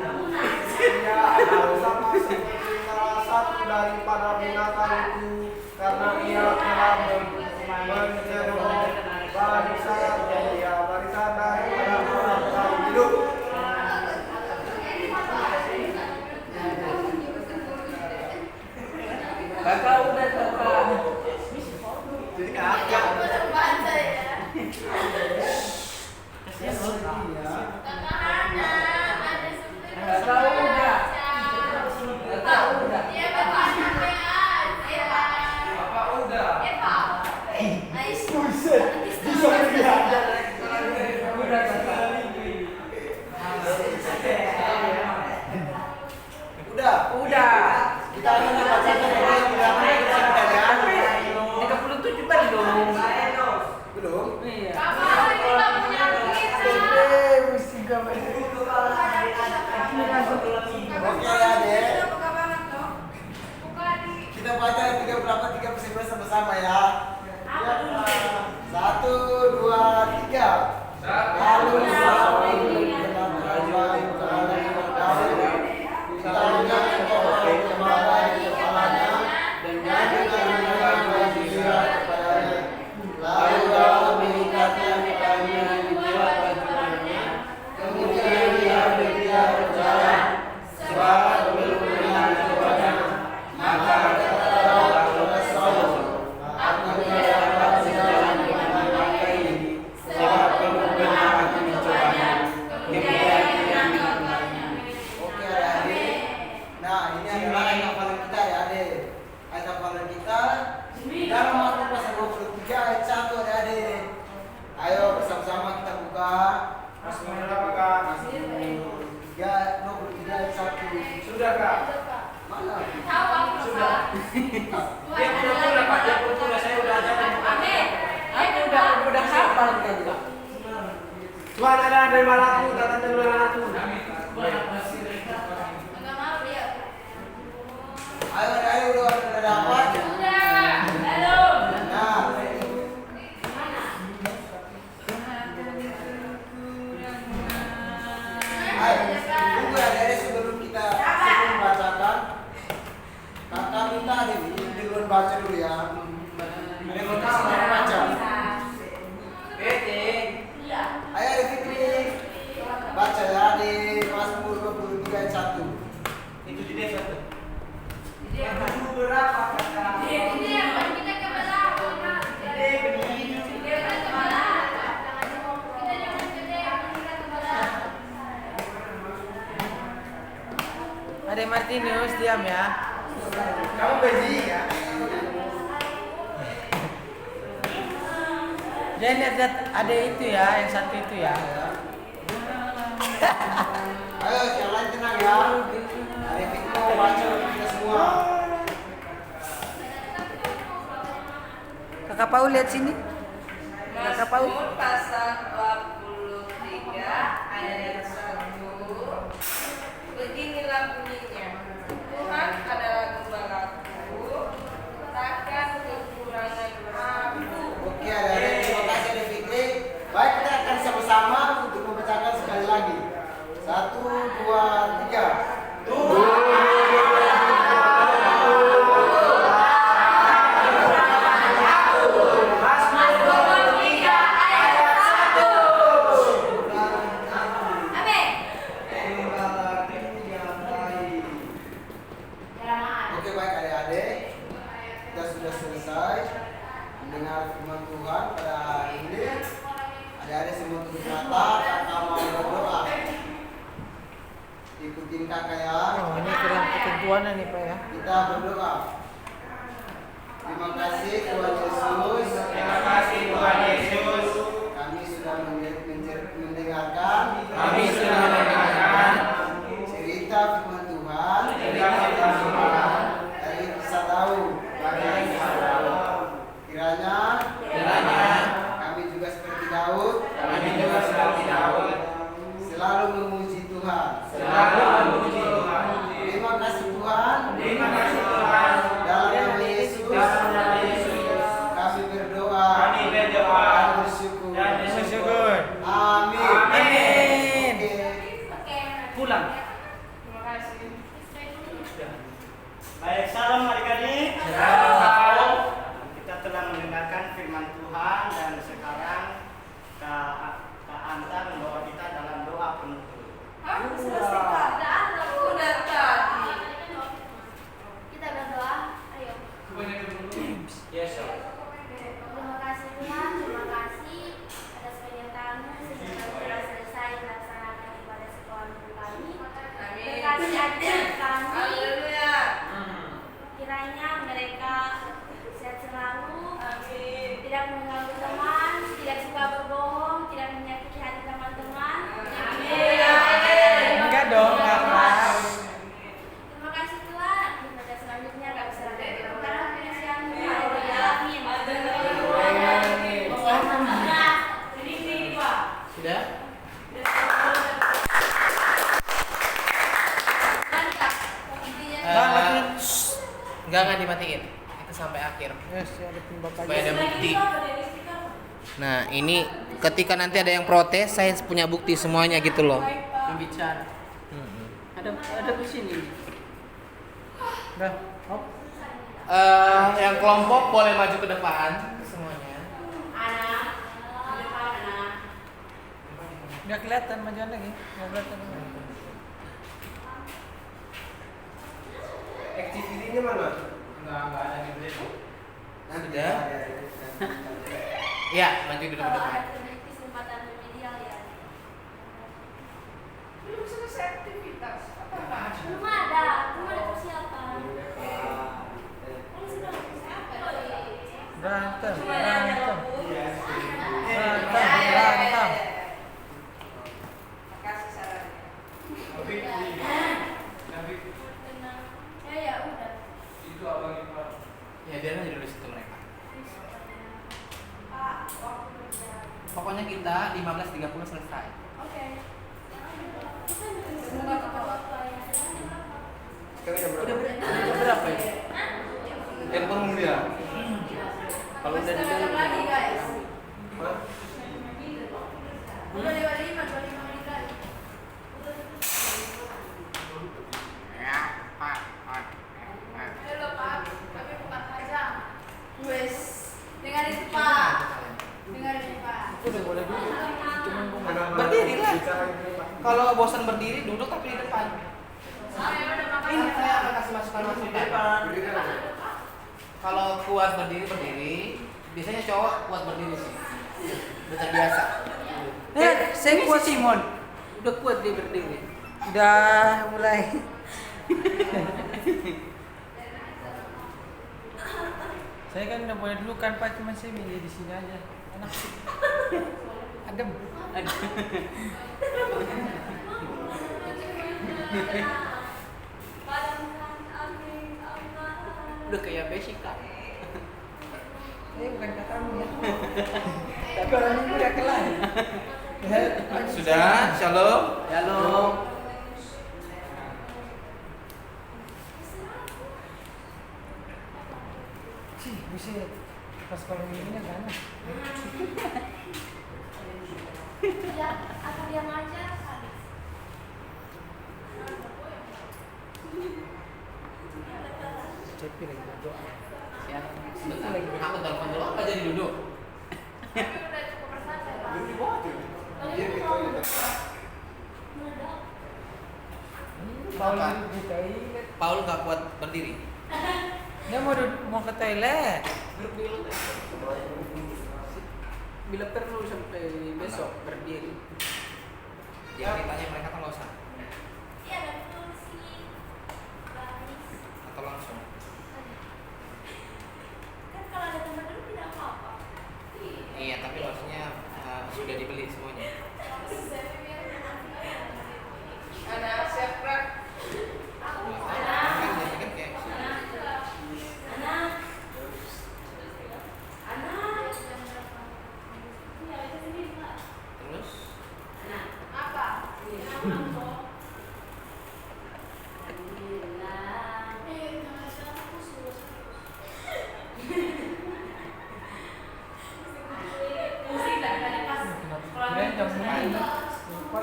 dia adalah sama seperti salah satu daripada binatang itu karena ia telah menyeru barisan dia barisan daripada orang yang hidup. Kakak udah kakak. Jadi kakak. Kakak udah. Kakak udah. Bapak udah. Udah kakak. Udah. Kita akan membacakan ayat berapa kita sudah ya? 37 belum. Belum? Iya. Oke ya deh. Kita baca ayat 38 39 sama-sama ya. 1, 2, 3. Lalu Saul berkata kepada Daud, tanya orang kemana kepalanya dan jangan berbicara kepadanya. Lalu Daud mengikatnya kepadanya di jiwa Sudah apa kak? 23 ayat 1. Sudah kak? Mana? Tahu aku Sudah. Dia udah kak, dia udah saya udah ajarin. Amin. Aku udah hafal kan. Tuhan ada dari malaku, datang dari malaku. Enggak mau dia. Ayo udah dapat. Sudah. Halo. Nah, ayo tunggu ya dari sebelum bacakan. Kakak minta duluan baca dulu ya. Ada yang mau baca. Iya. Ayo Ari Fikri baca ya di Mazmur 23 ayat 1. Itu di desa tuh. Itu berapa kakak? Ini yang kita ke belakang. Ide begini. Kita ke belakang. Kita jangan gede, kita ke belakang. Ada Martinus diam ya. Kamu beji ya? Jangan lihat ada itu ya, yang satu itu ya. Ayo yang lain tenang ya. Ari Fikri mau baca kita semua. Kakak Paul lihat sini. Kakak Paul. Mazmur pasal 23 ayat 1. Beginilah bunyinya. Tuhan adalah gembalaku, takkan kekurangan aku. Oke, terima kasih Ari Fikri. Baik, kita akan sama-sama untuk membacakan sekali lagi. 1, 2, 3. Amin. Oke, baik adik-adik, kita sudah selesai mendengar firman Tuhan pada hari ini. Adik-adik semua tutup mata, kakak mau berdoa. Ikutin kakak ya. Oh, ini kurang ketentuan nih Pak ya. Kita berdoa. Terima kasih Tuhan Yesus. Terima kasih Tuhan Yesus. Kami sudah mendengarkan. Kami sudah mendengarkan Cerita firman Tuhan. cerita firman Tuhan Dari kisah Daud. dari kisah Daud. Kiranya kami juga seperti Daud. Kami juga seperti Daud Selalu memuji Tuhan. selalu memuji Tuhan. Terima kasih Tuhan. Terima kasih Tuhan. Dalam nama Yesus. Dalam nama Yesus Kami berdoa. kami berdoa Dan bersyukur. dan bersyukur. Amin. Amin. Oke. Oke. Pulang. Terima kasih. Baik, salam adik-adik. Salam. Kita telah mendengarkan firman Tuhan dan sekarang Kak Anta membawa kita dalam doa penutup. Udah tadi. Kita berdoa. Ayo. Yes, sir. Terima kasih Tuhan, terima kasih atas penyertaan-Mu sehingga kami telah selesai melaksanakan ibadah sekolah minggu kami. Berkati adik kami, Haleluya. kiranya mereka sehat selalu, Amin. tidak mengganggu teman, tidak suka berbohong, tidak menyakiti hati teman-teman. Enggak dong, Kakak. Terima kasih Tuhan. Ibadah selanjutnya kami serahkan kepada pengasihan-Mu. Haleluya. Amin. Sudah? Mantap. Intinya Enggak dimatiin. Itu sampai akhir. Yes, ada pembapaknya. Supaya ada bukti. Nah, ini ketika nanti ada yang protes, saya punya bukti semuanya gitu loh. Pembicara. Ada di sini. Udah. Hop. Yang kelompok boleh maju ke depan semuanya. anak, di depan anak. Udah kelihatan majuan lagi. Nggak kelihatan. Activity-nya mana? Enggak ada di beli. Sudah? Ya, maju ke Kalau depan. ada kesempatan remedial ya. Belum selesai aktivitas. Apa? Belum ada persiapan. Kan sudah persiapan. Berantem. Cuma nanya Berantem. loh, Bu. Berantem. Berantem. 15.30 selesai. Oke. Semoga ketawa. Sekarang jam Udah berapa? berapa ya? Handphone dia. Kalau udah di Setengah jam dalam lagi guys. Hah? Udah lewat 25 menit lagi. Halo Pak, kami bukan pajak. Wes, dengarin Pak. Dengarin Pak. udah boleh duduk. Mana- Berdiri lah. bicara ini, Pak. Kalau bosan berdiri duduk tapi di depan. Saya udah makan. Ini saya akan kasih masukan-masukan. Berdiri aja. Kalau kuat berdiri berdiri, biasanya cowok kuat berdiri sih. Udah terbiasa. Saya kuat Simon. Udah kuat dia berdiri. Udah mulai. Saya kan udah boleh dulu kan Pak, cuma saya milih di sini aja. Enak sih. Adem. Udah kayak basic kan. Ini bukan katamu ya. Tapi orang ini udah kelar. Sudah, shalom. Shalom. Sih, buset. Pas kalau ini ganas. Ya, atau diam aja habis. Cepi lagi berdoa. Ya, sebentar. Aku telepon dulu apa jadi duduk? Tapi udah cukup bersantai Pak. Duduk di bawah tuh. Dia gitu aja. Paul Apa? buka ingat. Paul nggak kuat berdiri. Dia mau ke toilet. Bila perlu sampai besok berdiri. Jangan ditanya mereka kan nggak usah. Iya, ada tulis sini. Baris. Atau langsung. Kan kalau ada teman dulu tidak apa-apa. Iya, tapi maksudnya sudah dibeli semuanya. Ada siap Pak. Kan jadi kan kayak terus Apa? Pusing dah tadi pas. Kirain jam 6. Lupa.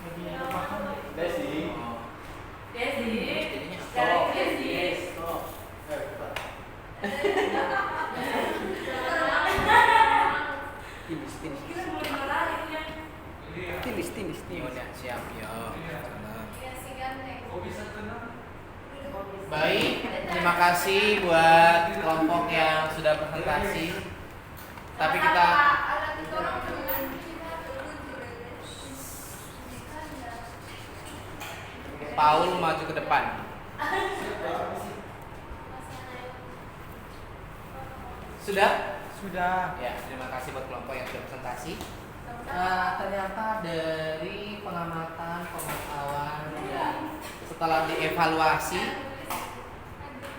Lagi makan. Desi. Desi. jadinya Dari Desi. tilis tilis Kita belum mulai ya. tilis tilis ya udah siap ya. Salam. Ya si ganteng. Baik, terima kasih buat kelompok yang sudah presentasi. Tapi kita ada tiga orang dengan Paul maju ke depan. Sudah? Sudah. Ya, terima kasih buat kelompok yang sudah presentasi. Ternyata dari pengamatan pengetahuan dan setelah dievaluasi,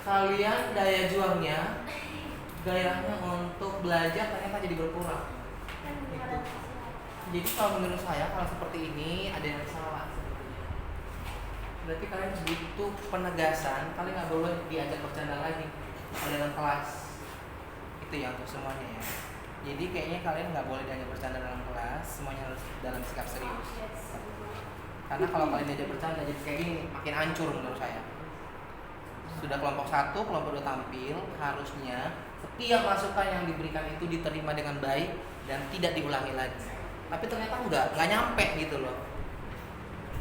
kalian daya juangnya, gairahnya untuk belajar ternyata jadi berkurang. Gitu. Jadi kalau menurut saya kalau seperti ini ada yang salah sepertinya. Berarti kalian butuh penegasan, kalian nggak boleh diajak bercanda lagi kalau dalam kelas. Itu ya untuk semuanya ya. Jadi kayaknya kalian nggak boleh diajak bercanda dalam kelas, semuanya harus dalam sikap serius. Karena kalau kalian diajak bercanda jadi kayak gini, makin hancur menurut saya. Sudah kelompok 1, kelompok 2 tampil, harusnya setiap masukan yang diberikan itu diterima dengan baik dan tidak diulangi lagi. Tapi ternyata nggak nyampe gitu loh.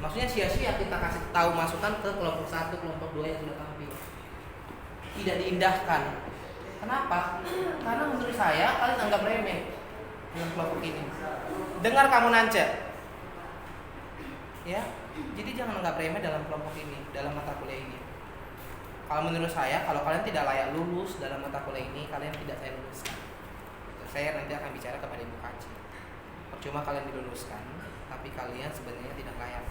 Maksudnya sia-sia kita kasih tahu masukan ke kelompok 1, kelompok 2 yang sudah tampil. Tidak diindahkan. Kenapa? Karena menurut saya kalian anggap remeh dengan kelompok ini. Dengar kamu Nance. Ya, jadi jangan anggap remeh dalam kelompok ini, dalam mata kuliah ini. Kalau menurut saya, kalau kalian tidak layak lulus dalam mata kuliah ini, kalian tidak saya luluskan. Saya nanti akan bicara kepada Ibu Kaci. Percuma kalian diluluskan, tapi kalian sebenarnya tidak layak.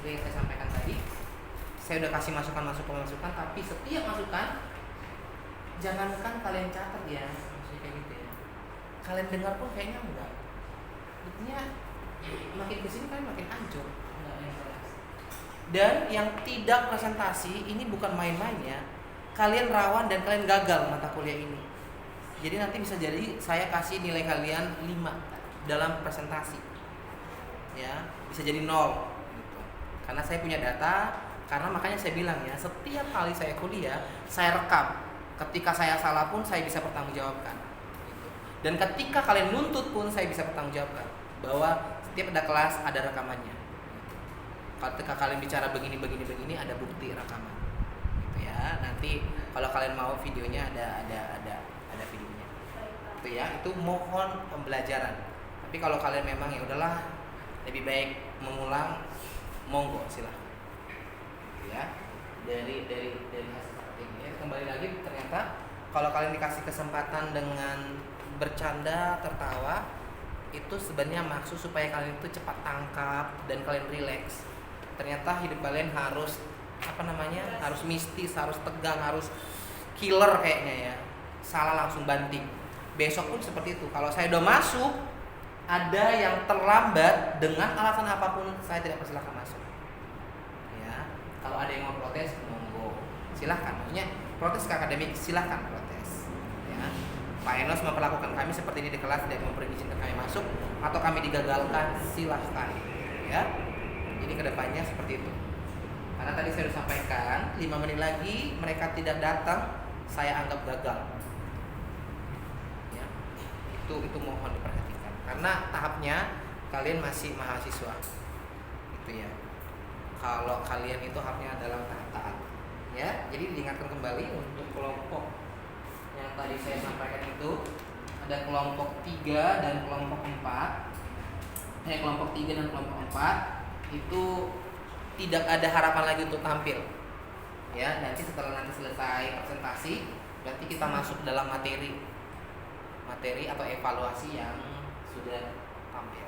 Itu yang saya sampaikan tadi. Saya udah kasih masukan, tapi setiap masukan jangankan kalian catat ya, kalian dengar pun kayaknya enggak. Buktinya makin kesini kalian makin hancur. Dan yang tidak presentasi ini bukan main-main ya. Kalian rawan dan kalian gagal mata kuliah ini. Jadi nanti bisa jadi saya kasih nilai kalian 5 dalam presentasi. Ya, bisa jadi 0 gitu. Karena saya punya data, karena makanya saya bilang ya, setiap kali saya kuliah, saya rekam. Ketika saya salah pun saya bisa bertanggungjawabkan. Gitu. Dan ketika kalian nuntut pun saya bisa bertanggungjawabkan bahwa setiap ada kelas ada rekamannya. Gitu. Ketika kalian bicara begini ada bukti rekaman. Gitu ya. Nanti kalau kalian mau videonya ada videonya. Itu ya, itu mohon pembelajaran. Tapi kalau kalian memang ya udahlah lebih baik mengulang, monggo silahkan. Gitu ya. Dari hasil seperti ini ya. Kembali lagi ternyata kalau kalian dikasih kesempatan dengan bercanda, tertawa, itu sebenarnya maksud supaya kalian itu cepat tangkap dan kalian rileks. Ternyata hidup kalian harus harus mistis, harus tegang, harus killer kayaknya ya. Salah langsung banting. Besok pun seperti itu. Kalau saya udah masuk, ada yang terlambat dengan alasan apapun, saya tidak persilahkan masuk. Ya, kalau ada yang mau protes, monggo, silahkan. Maksudnya protes ke akademik, silahkan protes. Ya, Pak Enos memperlakukan kami seperti ini di kelas, tidak memberikan kami masuk, atau kami digagalkan, silahkan. Ya, jadi kedepannya seperti itu. Karena tadi saya sudah sampaikan, 5 menit lagi mereka tidak datang, saya anggap gagal. Ya, itu mohon diperhatikan. Karena tahapnya kalian masih mahasiswa, gitu ya. Kalau kalian itu harusnya dalam tahap taat, ya. Jadi diingatkan kembali untuk kelompok yang tadi saya sampaikan itu ada kelompok 3 dan kelompok 4. Kelompok 3 dan kelompok 4 itu tidak ada harapan lagi untuk tampil. Ya, nanti setelah selesai presentasi, berarti kita masuk dalam materi atau evaluasi yang sudah tampil.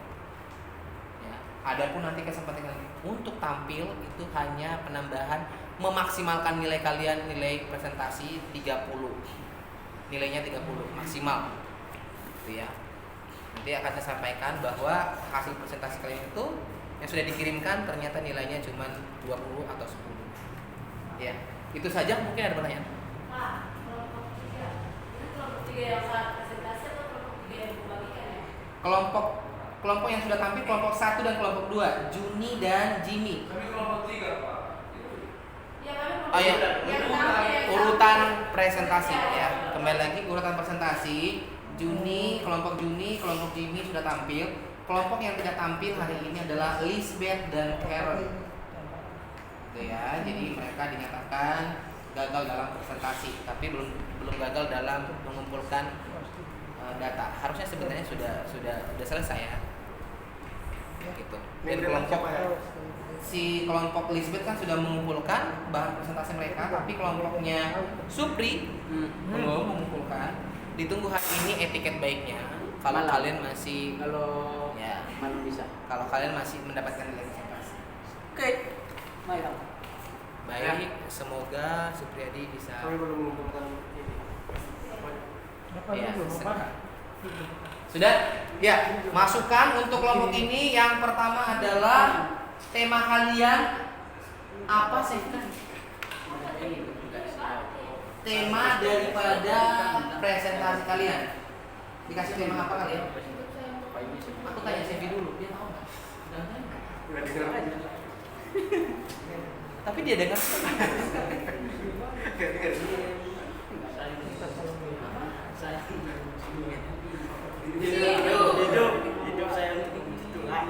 Ya, adapun nanti kesempatan untuk tampil itu hanya penambahan memaksimalkan nilai kalian, nilai presentasi 30. Nilainya 30 maksimal. Gitu ya. Nanti akan saya sampaikan bahwa hasil presentasi kalian itu yang sudah dikirimkan ternyata nilainya cuma 20 atau 10. Ya, itu saja. Mungkin ada pertanyaan. Pak, kelompok 3. Ini kelompok 3 yang saat presentasi atau kelompok 3 yang dibagikan ya? Kelompok yang sudah tampil kelompok 1 dan kelompok 2, Juni dan Jimmy. Kami kelompok 3, Pak. Ya, kami Oh iya, yang tampil. urutan presentasi ya. Kembali lagi urutan presentasi. Kelompok Juni, kelompok Jimmy sudah tampil. Kelompok yang tidak tampil hari ini adalah Lisbeth dan Karen. Gitu ya. Jadi mereka dinyatakan gagal dalam presentasi, tapi belum gagal dalam mengumpulkan data. Harusnya sebenarnya sudah selesai ya. Gitu. Dan kelompok Lisbeth kan sudah mengumpulkan bahan presentasi mereka, tapi kelompoknya Supri belum mengumpulkan. Ditunggu hari ini etiket baiknya. Kalau kalian masih Malam bisa. kalau kalian masih mendapatkan nilai presentasi. Oke. Baik. Baik, semoga Supriyadi bisa. Kami belum mengumpulkan ini. Ya, sudah? Ya, masukan untuk kelompok ini yang pertama adalah tema kalian apa sih? Tema daripada presentasi kalian. Dikasih tema apa kalian? Aku tanya Sevi dulu, dia tahu nggak? Nggak dengar aja. Tapi dia dengar. Hidup saya untuk Tuhan.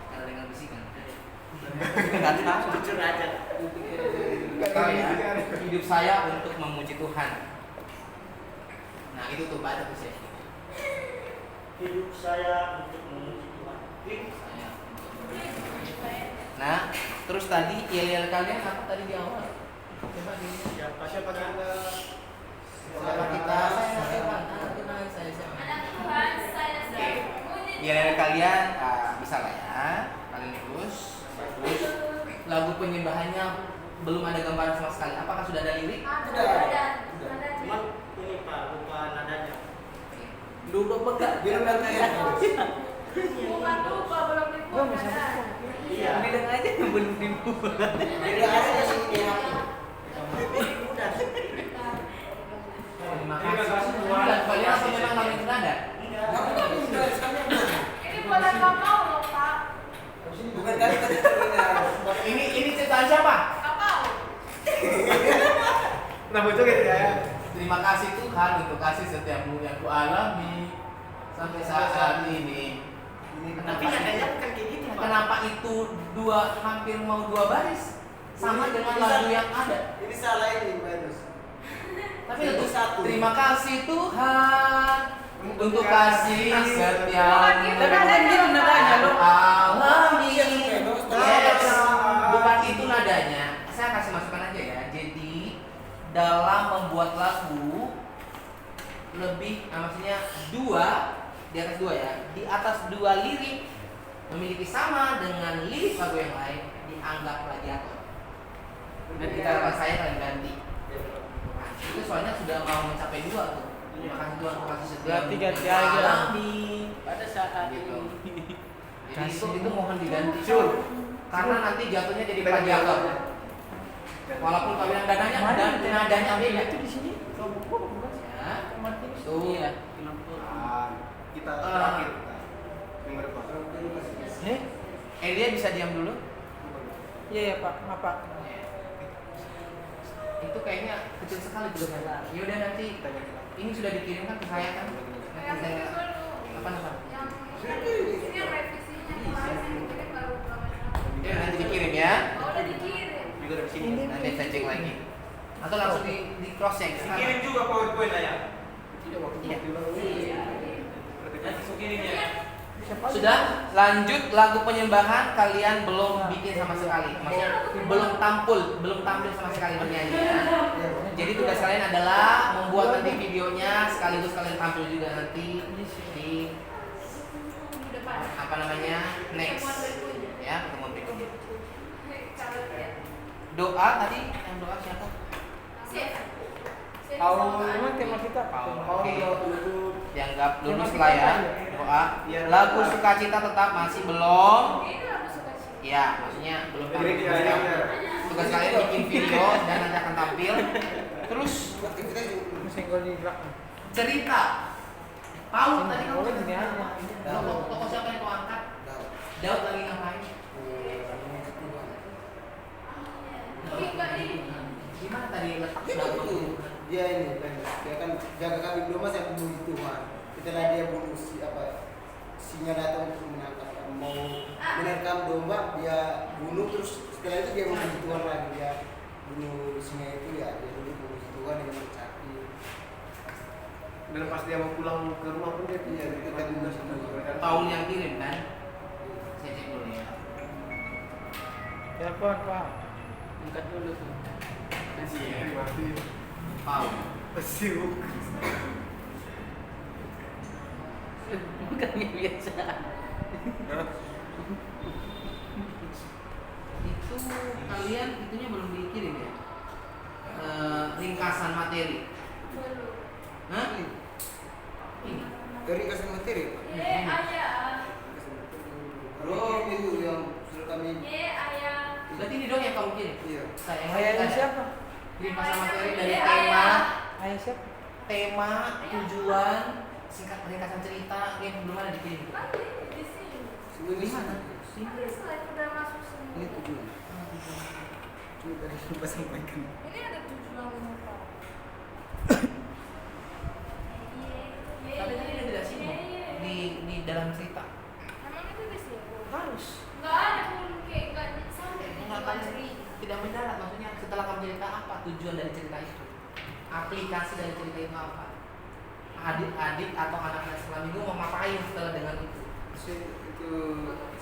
Kalau dengar bisikan. Nggak tahu. Jujur aja. Tahu ya, hidup saya untuk memuji Tuhan. Nah itu tuh baca tuh sih. Hidup saya untuk memuji Tuhan. Saya untuk memuji Tuhan. Nah, terus tadi yel-yel kalian apa tadi di awal? Coba di Siapa Siapa kita? siapa kita? Saya Anak Tuhan, saya sedang memuji Yel-yel kalian bisa lah ya. Kalian terus bagus. Lagu penyembahannya belum ada gambaran sama sekali. Apakah sudah ada lirik? Ada. Cuman ini Pak, lupa Duga begak. Bilang kayak Bukan lupa belum dibuat kan? Iya. Bilang aja belum dibuat. beda aja sih ini aku. Terima kasih. Bulan kalian atau memang kalian sudah ada? Kamu kan udah sekarang Ini buatan kakao loh Pak. bukan kali tadi terdengar. Ini ciptaan siapa? Kakao. Nah itu gitu ya. Terima kasih Tuhan untuk kasih setiapmu yang kualami sampai saat ini. Tapi nadanya bukan kayak gitu, Pak. Kenapa itu hampir mau 2 baris? Sama dengan lagu yang ada. Ini salah ini, Bagus. Tapi Itu untuk satu. terima kasih Tuhan untuk kasih setiamu. Tapi ada gitu nadanya, loh. Alami. Iya, Mas. Yes. Bukan itu nadanya. Saya kasih masukan aja ya. Jadi dalam membuat lagu lebih, maksudnya 2 di atas 2 ya. Di atas 2 lirik memiliki sama dengan lirik lagu yang lain dianggap plagiator. Dan kita saya kalian ganti. Nah, itu soalnya sudah mau mencapai 2 tuh. Terima kasih Tuhan untuk kasih setiamu. Berarti ganti aja. Alami. Pada saat Gitu. ini. Jadi itu mohon diganti. Karena nanti jatuhnya jadi plagiator. Walaupun kau bilang nadanya beda. Itu di sini. Ya. Tuh. Iya. Kita terakhir. Minggu depan. Elia bisa diam dulu. Iya ya Pak, apa? Itu kayaknya kecil sekali tulisannya. Yaudah nanti ini sudah dikirimkan ke saya kan. Nanti saya apa? Ini yang revisinya kemarin yang dikirim baru berapa jam? Ya nanti dikirim ya. Oh, udah dikirim. Juga dari sini. Nanti saya cek lagi. Atau langsung di cross check Kirim sekarang. juga PowerPoint ya. Iya. Nanti kirim ya. Sudah lanjut lagu penyembahan kalian belum bikin sama sekali. Maksudnya belum tampil sama sekali bernyanyi ya. Jadi tugas kalian adalah membuat nanti videonya sekaligus kalian tampil juga nanti di apa namanya next ya pertemuan berikutnya. Doa tadi yang doa siapa? Kalau memang tema kita Oke. Dianggap lulus lah ya doa. Lagu sukacita tetap masih belum. Ya maksudnya belum tampil. Tugas kalian bikin video dan nanti akan tampil. Terus Aktivitas juga. senggol di belakang. cerita. Paul tadi kamu Senggolnya gini aja. Tokoh siapa yang kau angkat? Daud lagi ngapain? Gimana tadi letak Dia Daud begitu. Dia ini dia kan jaga kambing domba saya bunuh Tuhan. Setelah dia bunuh singa datang untuk menangkap mau menerkam domba, dia bunuh terus setelah itu dia memuji Tuhan lagi, dia bunuh singa itu ya dia dulu memuji Tuhan dengan mencapi. Dan pas dia mau pulang ke rumah pun dia Kita bunuh sama Tuhan. Paul yang kirim kan? Saya cek dulu ya. Telepon Pak. Angkat dulu tuh. mati. Paul. Sibuk. Bukan yang biasa. Itu kalian itunya belum dikirim ya? Ringkasan materi. Hah? Ini. Dari kasih materi. Oh itu yang sudah kami. Berarti ini dong yang kamu kirim? Iya. Saya Ayahnya siapa? Ringkasan materi dari Iya, tema, Ayah siapa? tema, tujuan, singkat ringkasan cerita, yang belum ada dikirim. Di mana? Ini tujuan. Ini tadi lupa sampaikan. Ini ada 7 lagu Pak. Tapi tadi ada tidak sini di dalam cerita. Emang itu di sini? Harus. Nggak ada pun kayak nggak sampai di Enggak depan kan cerita. tidak mendarat, maksudnya setelah kamu cerita apa tujuan dari cerita itu, aplikasi dari cerita itu apa, adik-adik atau anak-anak sekolah minggu mau ngapain setelah dengan itu. Itu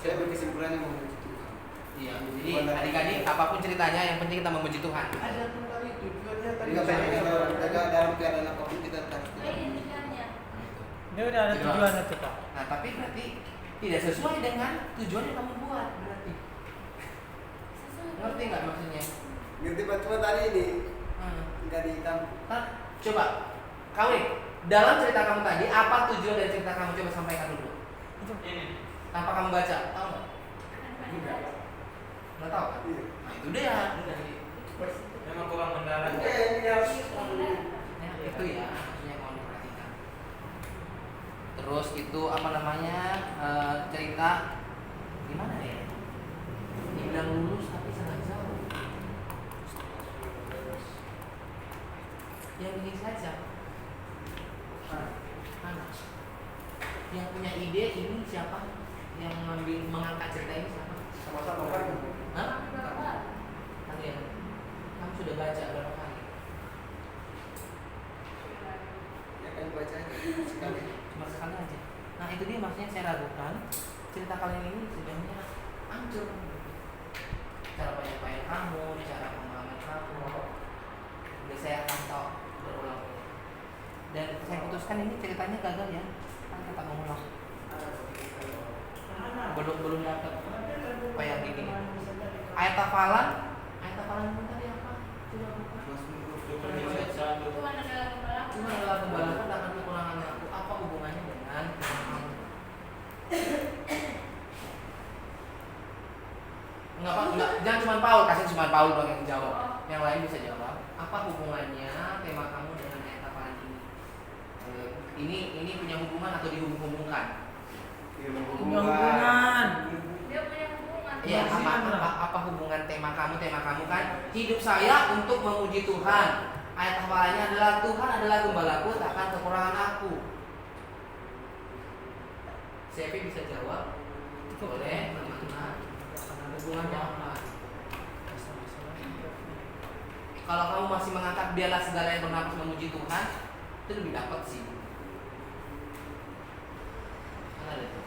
saya berkesimpulannya memuji Tuhan. Iya, jadi adik-adik apapun ceritanya yang penting kita memuji Tuhan. Ada tuh tadi tujuannya tadi. Tidak apa dalam keadaan apapun kita harus Ini tujuannya. Ini udah ada tujuan itu Pak. Nah tapi berarti tidak sesuai dengan tujuan yang kamu buat berarti. Ngerti nggak maksudnya? ngerti Pak, cuma tadi ini Hmm. nggak dihitam. Coba, kau nih dalam cerita kamu tadi, apa tujuan dari cerita kamu? Coba sampaikan dulu. Ini. Tanpa kamu baca, tahu nggak? Nggak tahu kan? Nah itu dia. Memang kurang mendalam. Ya, itu ya, maksudnya mau diperhatikan. Terus itu apa namanya cerita gimana ya? Dibilang lulus tapi sangat jauh. Yang ini saja. Mana? Yang punya ide ini siapa? Yang mengangkat cerita ini siapa? Sama-sama kan. Hah? Kalian. Kamu sudah baca berapa kali? Ya kan baca sekali. Cuma sekali aja. Nah itu dia maksudnya saya ragukan cerita kalian ini sebenarnya hancur. Cara penyampaian kamu, cara pemahaman kamu, udah saya akan tahu berulang. Dan saya putuskan ini ceritanya gagal ya, kan kata mengulang. Belum dapat apa yang ini. Ayat hafalan itu tadi apa? Coba buka. Tuhan adalah gembala. Tuhan adalah gembalaku akan kekurangan aku. Apa hubungannya dengan kamu? Enggak, jangan cuma Paul, kasih cuma Paul doang yang jawab. Yang lain bisa jawab. Apa hubungannya tema kamu dengan ayat hafalan ini? Ini punya hubungan atau dihubung-hubungkan? Hubungan. Dia punya hubungan. Iya, apa hubungan tema kamu? Tema kamu kan hidup saya untuk memuji Tuhan. Ayat hafalannya adalah Tuhan adalah gembalaku, takkan kekurangan aku. Siapa bisa jawab? Boleh, teman-teman. Hubungannya apa? Kalau kamu masih mengangkat biarlah segala yang bernafas memuji Tuhan, itu lebih dapat sih. Mana ada tuh?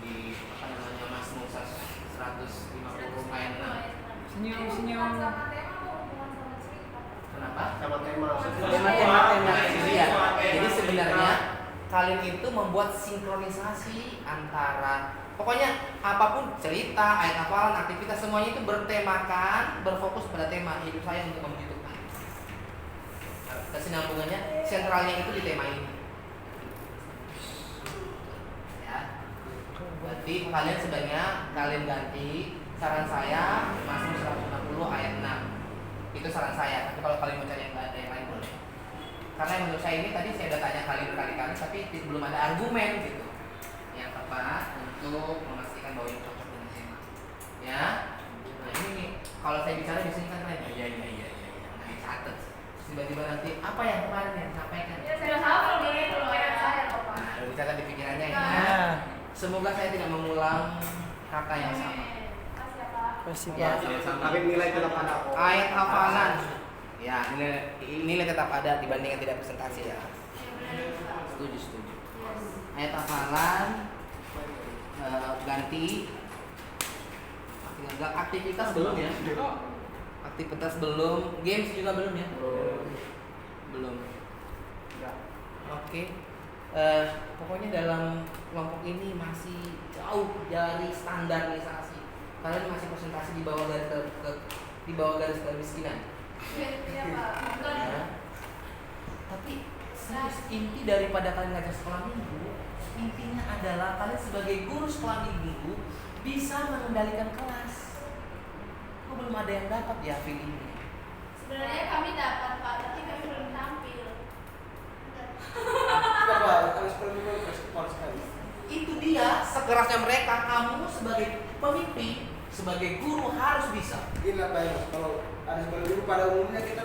Di apa namanya Mazmur 150 ayat 6. Senyum. Kenapa? Sama tema. Tema. Iya. Jadi sebenarnya kalian itu membuat sinkronisasi antara pokoknya apapun cerita, ayat hafalan, aktivitas semuanya itu bertemakan, berfokus pada tema hidup saya untuk memuji Tuhan. Kesinambungannya, sentralnya itu di tema ini. Ya. Berarti kalian sebaiknya kalian ganti saran saya Mazmur 160 ayat 6. Itu saran saya. Tapi kalau kalian mau cari yang lain boleh. Karena menurut saya ini tadi saya udah tanya kalian berkali-kali tapi belum ada argumen gitu yang tepat untuk memastikan bahwa ini cocok dengan tema. Ya. Nah ini nih, kalau saya bicara di sini kan kalian iya. Nah catat. Tiba-tiba nanti apa yang kemarin yang sampaikan? Ya sudah hafal nih kalau ayat saya kok Pak. Nah, udah dicatat di pikirannya ya. Nah. Semoga saya tidak mengulang kata yang sama. Ya, sama-sama. Tapi nilai tetap ada. Ayat hafalan. Ya, nilai tetap ada dibandingkan tidak presentasi ya. Setuju. Ayat hafalan ganti aktivitas belum ya? Aktivitas belum, games juga belum ya? Belum. Oke. Pokoknya dalam kelompok ini masih jauh dari standarisasi. Kalian masih presentasi di bawah garis kemiskinan. Iya Pak. Bukan. Ya. Tapi serius, inti daripada kalian ngajar sekolah minggu, intinya adalah kalian sebagai guru sekolah minggu bisa mengendalikan kelas. Kok belum ada yang dapat ya feelingnya? Sebenarnya kami dapat Pak, tapi kami belum tampil. Coba harus perlu respon sekali. Itu dia sekerasnya mereka, kamu sebagai pemimpin, sebagai guru harus bisa. Gila Pak Yos, kalau harus berguru pada umumnya kita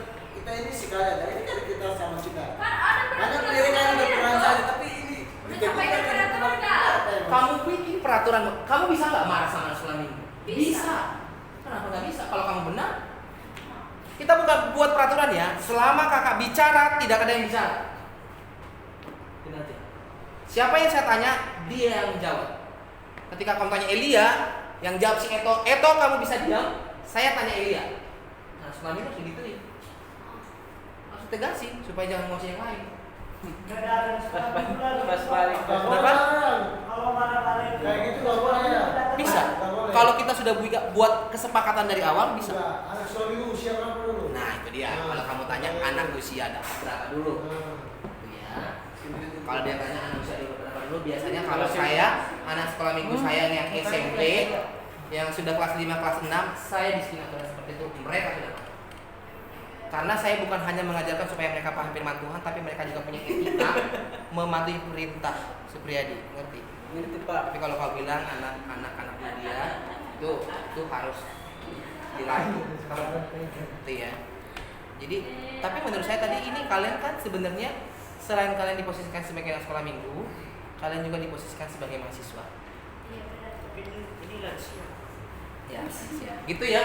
ini sih kayak ini kan kita sama kita. Kan ada Banyak peraturan lirik yang sebelumnya. berperan saja, tapi ini Udah sampai ke peraturan nggak? Kamu bikin peraturan, kamu bisa nggak marah sama sekolah minggu? Bisa. Kenapa nggak bisa? Kalau kamu benar, kita bukan buat peraturan ya. Selama kakak bicara, tidak ada yang bicara. Ini aja. Siapa yang saya tanya, dia yang menjawab. Ketika kamu tanya Elia, yang jawab si Eto, kamu bisa diam. Saya tanya Elia. Nah, sekolah minggu harus digituin. Harus tegasin supaya jangan emosi yang lain. Gak ada sekolah minggu lagi. Pas balik. Kenapa? Kalau marah-marah itu. Kayak gitu nggak boleh ya? Bisa. Nggak boleh. Kalau kita sudah buat kesepakatan dari awal bisa. Enggak, anak sekolah minggu usia berapa dulu? Nah itu dia. Kalau kamu tanya anak usia berapa dulu? Itu ya. Kalau dia tanya anak usia dulu berapa dulu, biasanya kalau saya anak sekolah minggu saya yang SMP yang sudah kelas 5 kelas 6 saya diskriminator seperti itu, mereka sudah tahu. Karena saya bukan hanya mengajarkan supaya mereka paham firman Tuhan, tapi mereka juga punya etika mematuhi perintah. Supriyadi, ngerti? Ngerti Pak. Tapi kalau kau bilang anak-anak dia itu harus dilatih, gitu ya. Jadi, tapi menurut saya tadi ini kalian kan sebenarnya selain kalian diposisikan sebagai anak sekolah minggu, kalian juga diposisikan sebagai mahasiswa. Tapi ini lansia. Ya, gitu ya.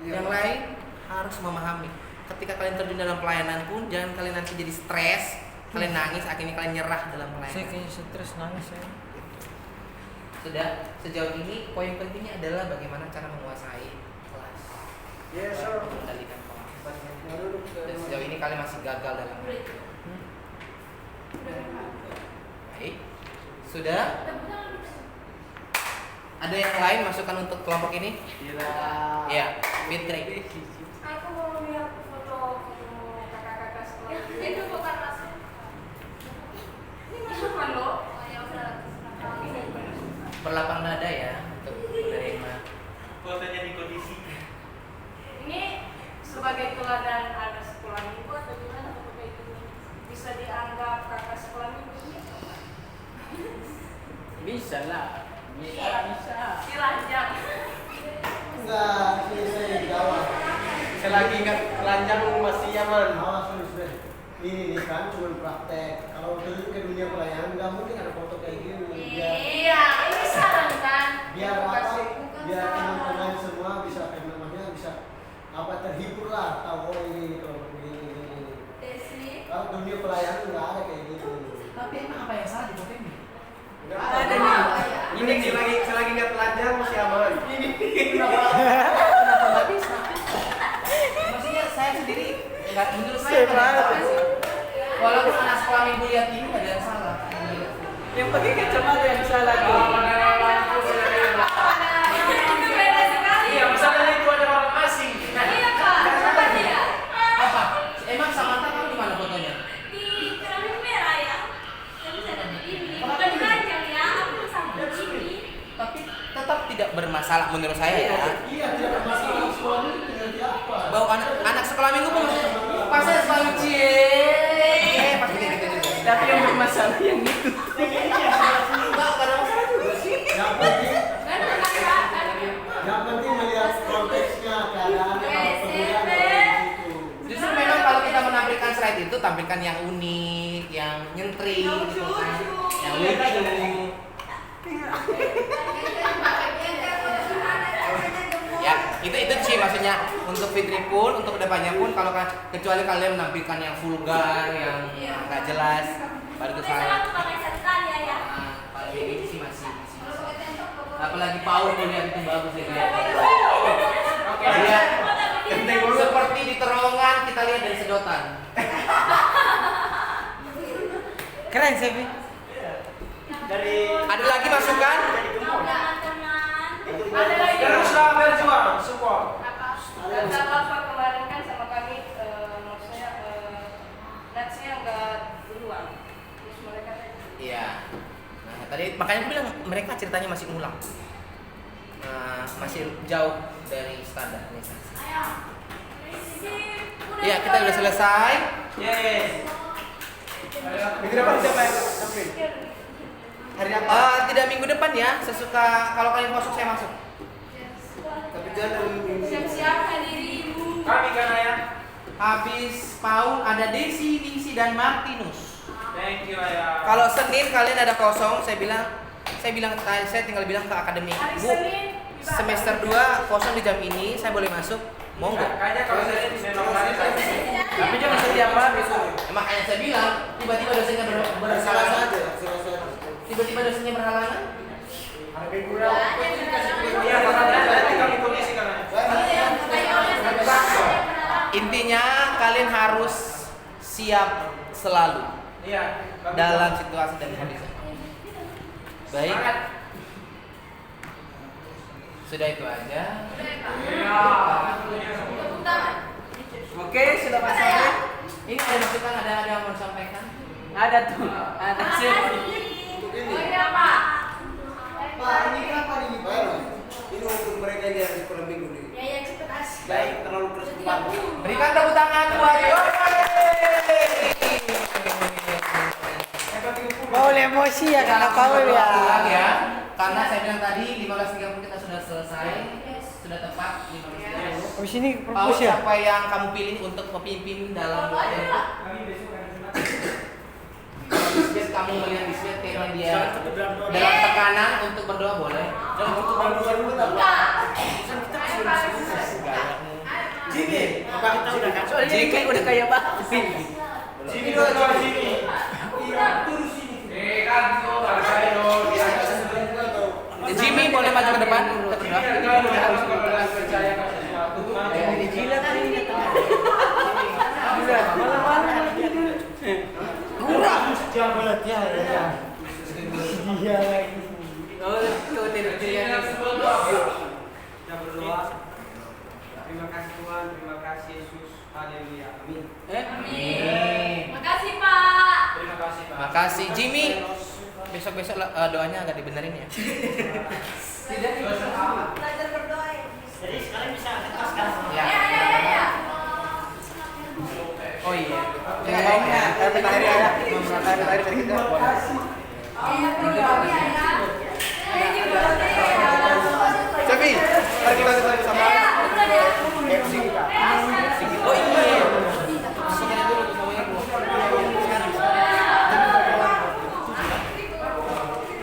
Yang lain harus memahami. Ketika kalian terjun dalam pelayanan pun jangan kalian nanti jadi stres, kalian nangis, akhirnya kalian nyerah dalam Saya pelayanan. kayaknya stres nangis saya. Sudah, sejauh ini poin pentingnya adalah bagaimana cara menguasai kelas. Yes, sir. Mengendalikan kelas. Dan sejauh ini kalian masih gagal dalam hal itu. Baik. Sudah? Ada yang lain masukan untuk kelompok ini? Ya, Fitri. Aku mau lihat foto kakak-kakak sekolah. Itu bukan masuk. Ini masukan loh. Berlapang dada ya untuk menerima. Fotonya di kondisi. Ini sebagai teladan anak sekolah minggu atau gimana foto kayak gini? Bisa dianggap kakak sekolah minggu ini atau enggak? Bisa lah. Bisa. Dilanjang. Enggak, ini saya jawab. Selagi nggak telanjang masih aman. Awas sudah. Ini nih kan cuma praktek. Kalau terjun ke dunia pelayanan nggak mungkin ada foto kayak gini. Iya, ini saran kan? Biar apa? Biar teman-teman semua bisa bisa apa terhibur lah. Tahu oh ini kalau begini. Kalau dunia pelayanan nggak ada kayak gitu. Tapi emang apa yang salah di foto ini? Nggak ada nih. Ini selagi nggak telanjang masih aman. Kenapa nggak bisa? Maksudnya saya sendiri nggak, menurut saya nggak ada yang salah sih. Walaupun anak sekolah minggu lihat ini nggak ada yang salah. Yang pakai kacamata yang salah tuh. Itu beda sekali. Iya, misalnya itu ada orang asing. Iya Kak, coba dia. Apa? Emang Samantha kamu di mana fotonya? Di keramik merah ya. Saya bisa ada di ini. Bukan dilanjang ya, aku sampai ini. Tapi tetap tidak bermasalah menurut saya ya. Iya, tidak masalah sekolah ini ngerti apa? Bahwa anak sekolah minggu pun pasti selalu cie. Pasti kayak gitu juga. Tapi yang bermasalah yang itu. Enggak ada masalah juga sih. Yang penting melihat konteksnya, keadaan pemuda dalam situ. Justru memang kalau kita menampilkan slide itu tampilkan yang unik, yang nyentrik gitu kan. Yang lucu. Ya, itu sih maksudnya untuk Fitri pun, untuk kedepannya pun kalau kecuali kalian menampilkan yang vulgar, yang nggak jelas, baru itu salah. Nah, kalau kayak gitu sih masih bisa. Apalagi Paul kuliah itu bagus ya kayak. Dia seperti di terowongan kita lihat dari sedotan. Keren sih. Dari Ada lagi masukan? Ada lagi. teruslah berjuang, support. Kata Bapak kemarin kan sama kami, maksudnya nextnya nggak duluan. Terus mereka Iya. Nah, tadi makanya aku bilang mereka ceritanya masih ngulang. Nah, masih jauh dari standar organisasi. Iya, kita udah selesai. Yes. Minggu depan siapa yang tampil? Hari apa? Tidak minggu depan ya, sesuka kalau kalian kosong saya masuk. Tapi jangan minggu. siap-siap hadiri ibu. Kami kan ya. Habis Paul ada Desi, Ningsi dan Martinus. Thank you ya. Kalau Senin kalian ada kosong, saya tinggal bilang ke akademi, Hari Bu, Senin semester 2 kosong di jam ini, saya boleh masuk? Monggo. Kayaknya kalau saya memang hari Tapi jangan setiap hari. Makanya saya bilang, tiba-tiba dosennya Salah berhalangan. saja, salah saja. Tiba-tiba dosennya berhalangan. Hari minggu ya. Iya, makanya nanti kami komisi kan. Intinya kalian harus siap selalu Iya. dalam situasi dan kondisi. Baik. Sudah itu aja. Oke, sudah selesai. Ini ada masukan, ada yang mau disampaikan? Ada tuh. Ada sih. Oh iya Pak. Pak, ini kenapa ini Pak? Ini untuk mereka yang di sekolah minggu nih. Ya cepet asik. Baik, terlalu keras kepala. Berikan tepuk tangan buat Boleh emosi ya karena kau ya. Pulang ya. Karena saya bilang tadi 15.30 kita sudah selesai. Sudah tepat 15.30. Habis ini Tahu propose ya. siapa yang kamu pilih untuk memimpin dalam display kamu melihat display tema dia dalam tekanan untuk berdoa boleh. Jimmy, apa kita udah kan? Jika udah kayak banget. Jimmy dulu di sini. Iya, terus sini. Jimmy boleh maju ke depan. Dijilat ini. Malam-malam tidur. Murah. Jangan ya. Iya lagi. Oh, tuh tidur dia. Kita berdoa. Terima kasih Tuhan, terima kasih Yesus. Haleluya. Amin. Amin. Makasih Pak. Terima kasih Pak. Makasih Jimmy. Besok-besok doanya agak dibenerin ya. Belajar berdoa ya. Jadi sekarang bisa kita sekarang. Ya. Oh iya. Minta air ya. Minta air dari kita. Cepi, mari kita sama FC. Oh iya. Sini dulu semuanya Bu.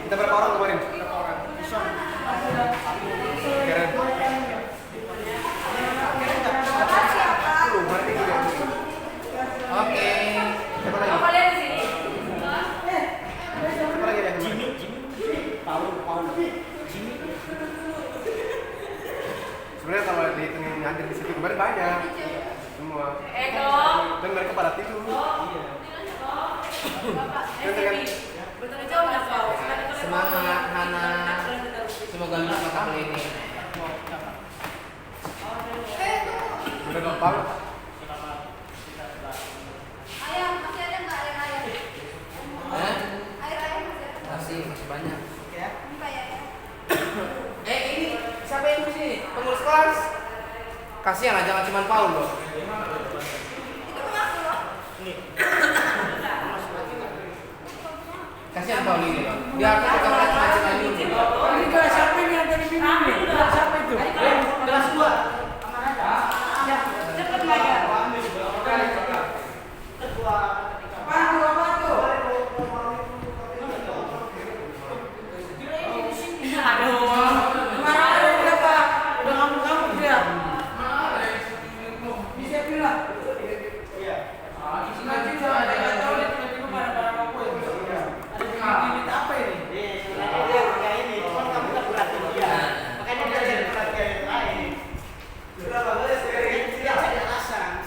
Kita berapa orang kemarin? Keren. Oke. Siapa lagi? Apa lihat di sini? Siapa lagi yang Jimmy. Paul. Sebenarnya kalau dihitungin hadir di situ kemarin banyak. Semua. Eko. Dan mereka pada tidur. Bapak. Betul aja udah kau. Semangat Hana. Semoga lulus mata kuliah ini. Udah gampang. Ayam, masih ada nggak air-air? Hah? Air-air masih ada? Masih banyak. Ini Pak ya. Ini siapa yang di sini? Pengurus kelas. Kasihan lah, jangan cuma Paul loh. Itu mengaku loh. Kasihan Paul ini loh. Biar kita kelas cuma ini. Ini kelas siapa ini yang tadi minum nih? Kelas siapa itu? Kelas 2. Cepet belajar. Aduh. Kemarin ada berapa? Udah ngamuk-ngamuk dia. Bisa bilang. Iya. Tiba-tiba ada nggak tahu dia tiba-tiba pada ngaku. Ada bibit apa ini? Iya, kayak ini. Cuma kamu tak perhatiin dia. Makanya dia jadi perhatian yang lain. Sudah bagus. Tidak ada alasan.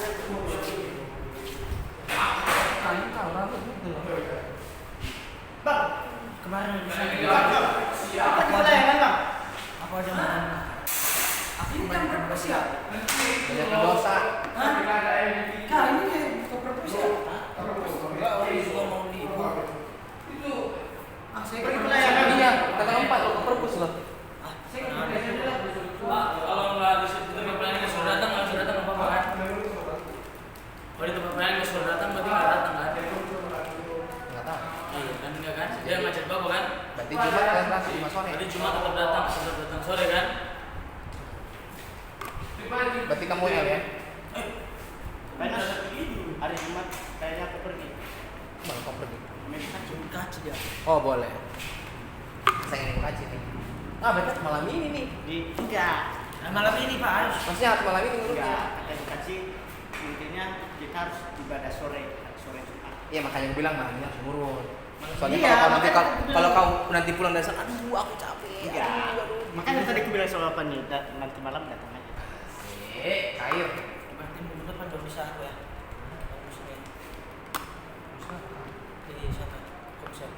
Kayu tahu rambut gitu loh. Bang, Kemarin bisa. apa kita layangan bang? Apa aja makan? Ini kan propose ya? Banyak dosa. Hah? Kali ini kayak buka propose ya? Enggak, orang juga mau libur. Itu. Saya Pergi kan ke layangan. Iya, tanggal 4 perpus loh. Saya kan Pak, kalau nggak di tempat pelayanan nggak suruh datang, nggak suruh datang nggak apa-apa kan? Kalau di tempat pelayanan nggak suruh datang, berarti nggak datang kan? Enggak tahu. Iya kan, enggak kan? Dia ngajak bapak kan? Berarti Jumat kelas 5 sore. Berarti cuma tetap datang sore kan? Berarti kamu L ya? Panas. Hari Jumat kayaknya aku pergi. Bang, kau pergi. Mereka cuma kaci dia. Oh boleh. Saya ingin kaji nih. Ah berarti malam ini nih. Enggak. Nah, malam ini Pak harus. Maksudnya harus malam ini ngurusnya. Enggak. Kata dikasih intinya kita harus ibadah sore Jumat. Iya makanya gue bilang malam ini harus ngurus. Soalnya Iya, kalau nanti makanya kalau kau nanti pulang dari sana, aduh aku capek. Enggak. Aduh. Makanya tadi aku bilang soal apa nih? Nanti malam datang aja. Kair. Berarti minggu depan udah bisa aku ya. Bagus nih. Jadi satu konsep.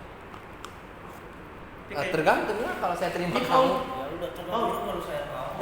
Tergantung lah kalau saya terima Ya kamu. udah tergantung baru saya mau.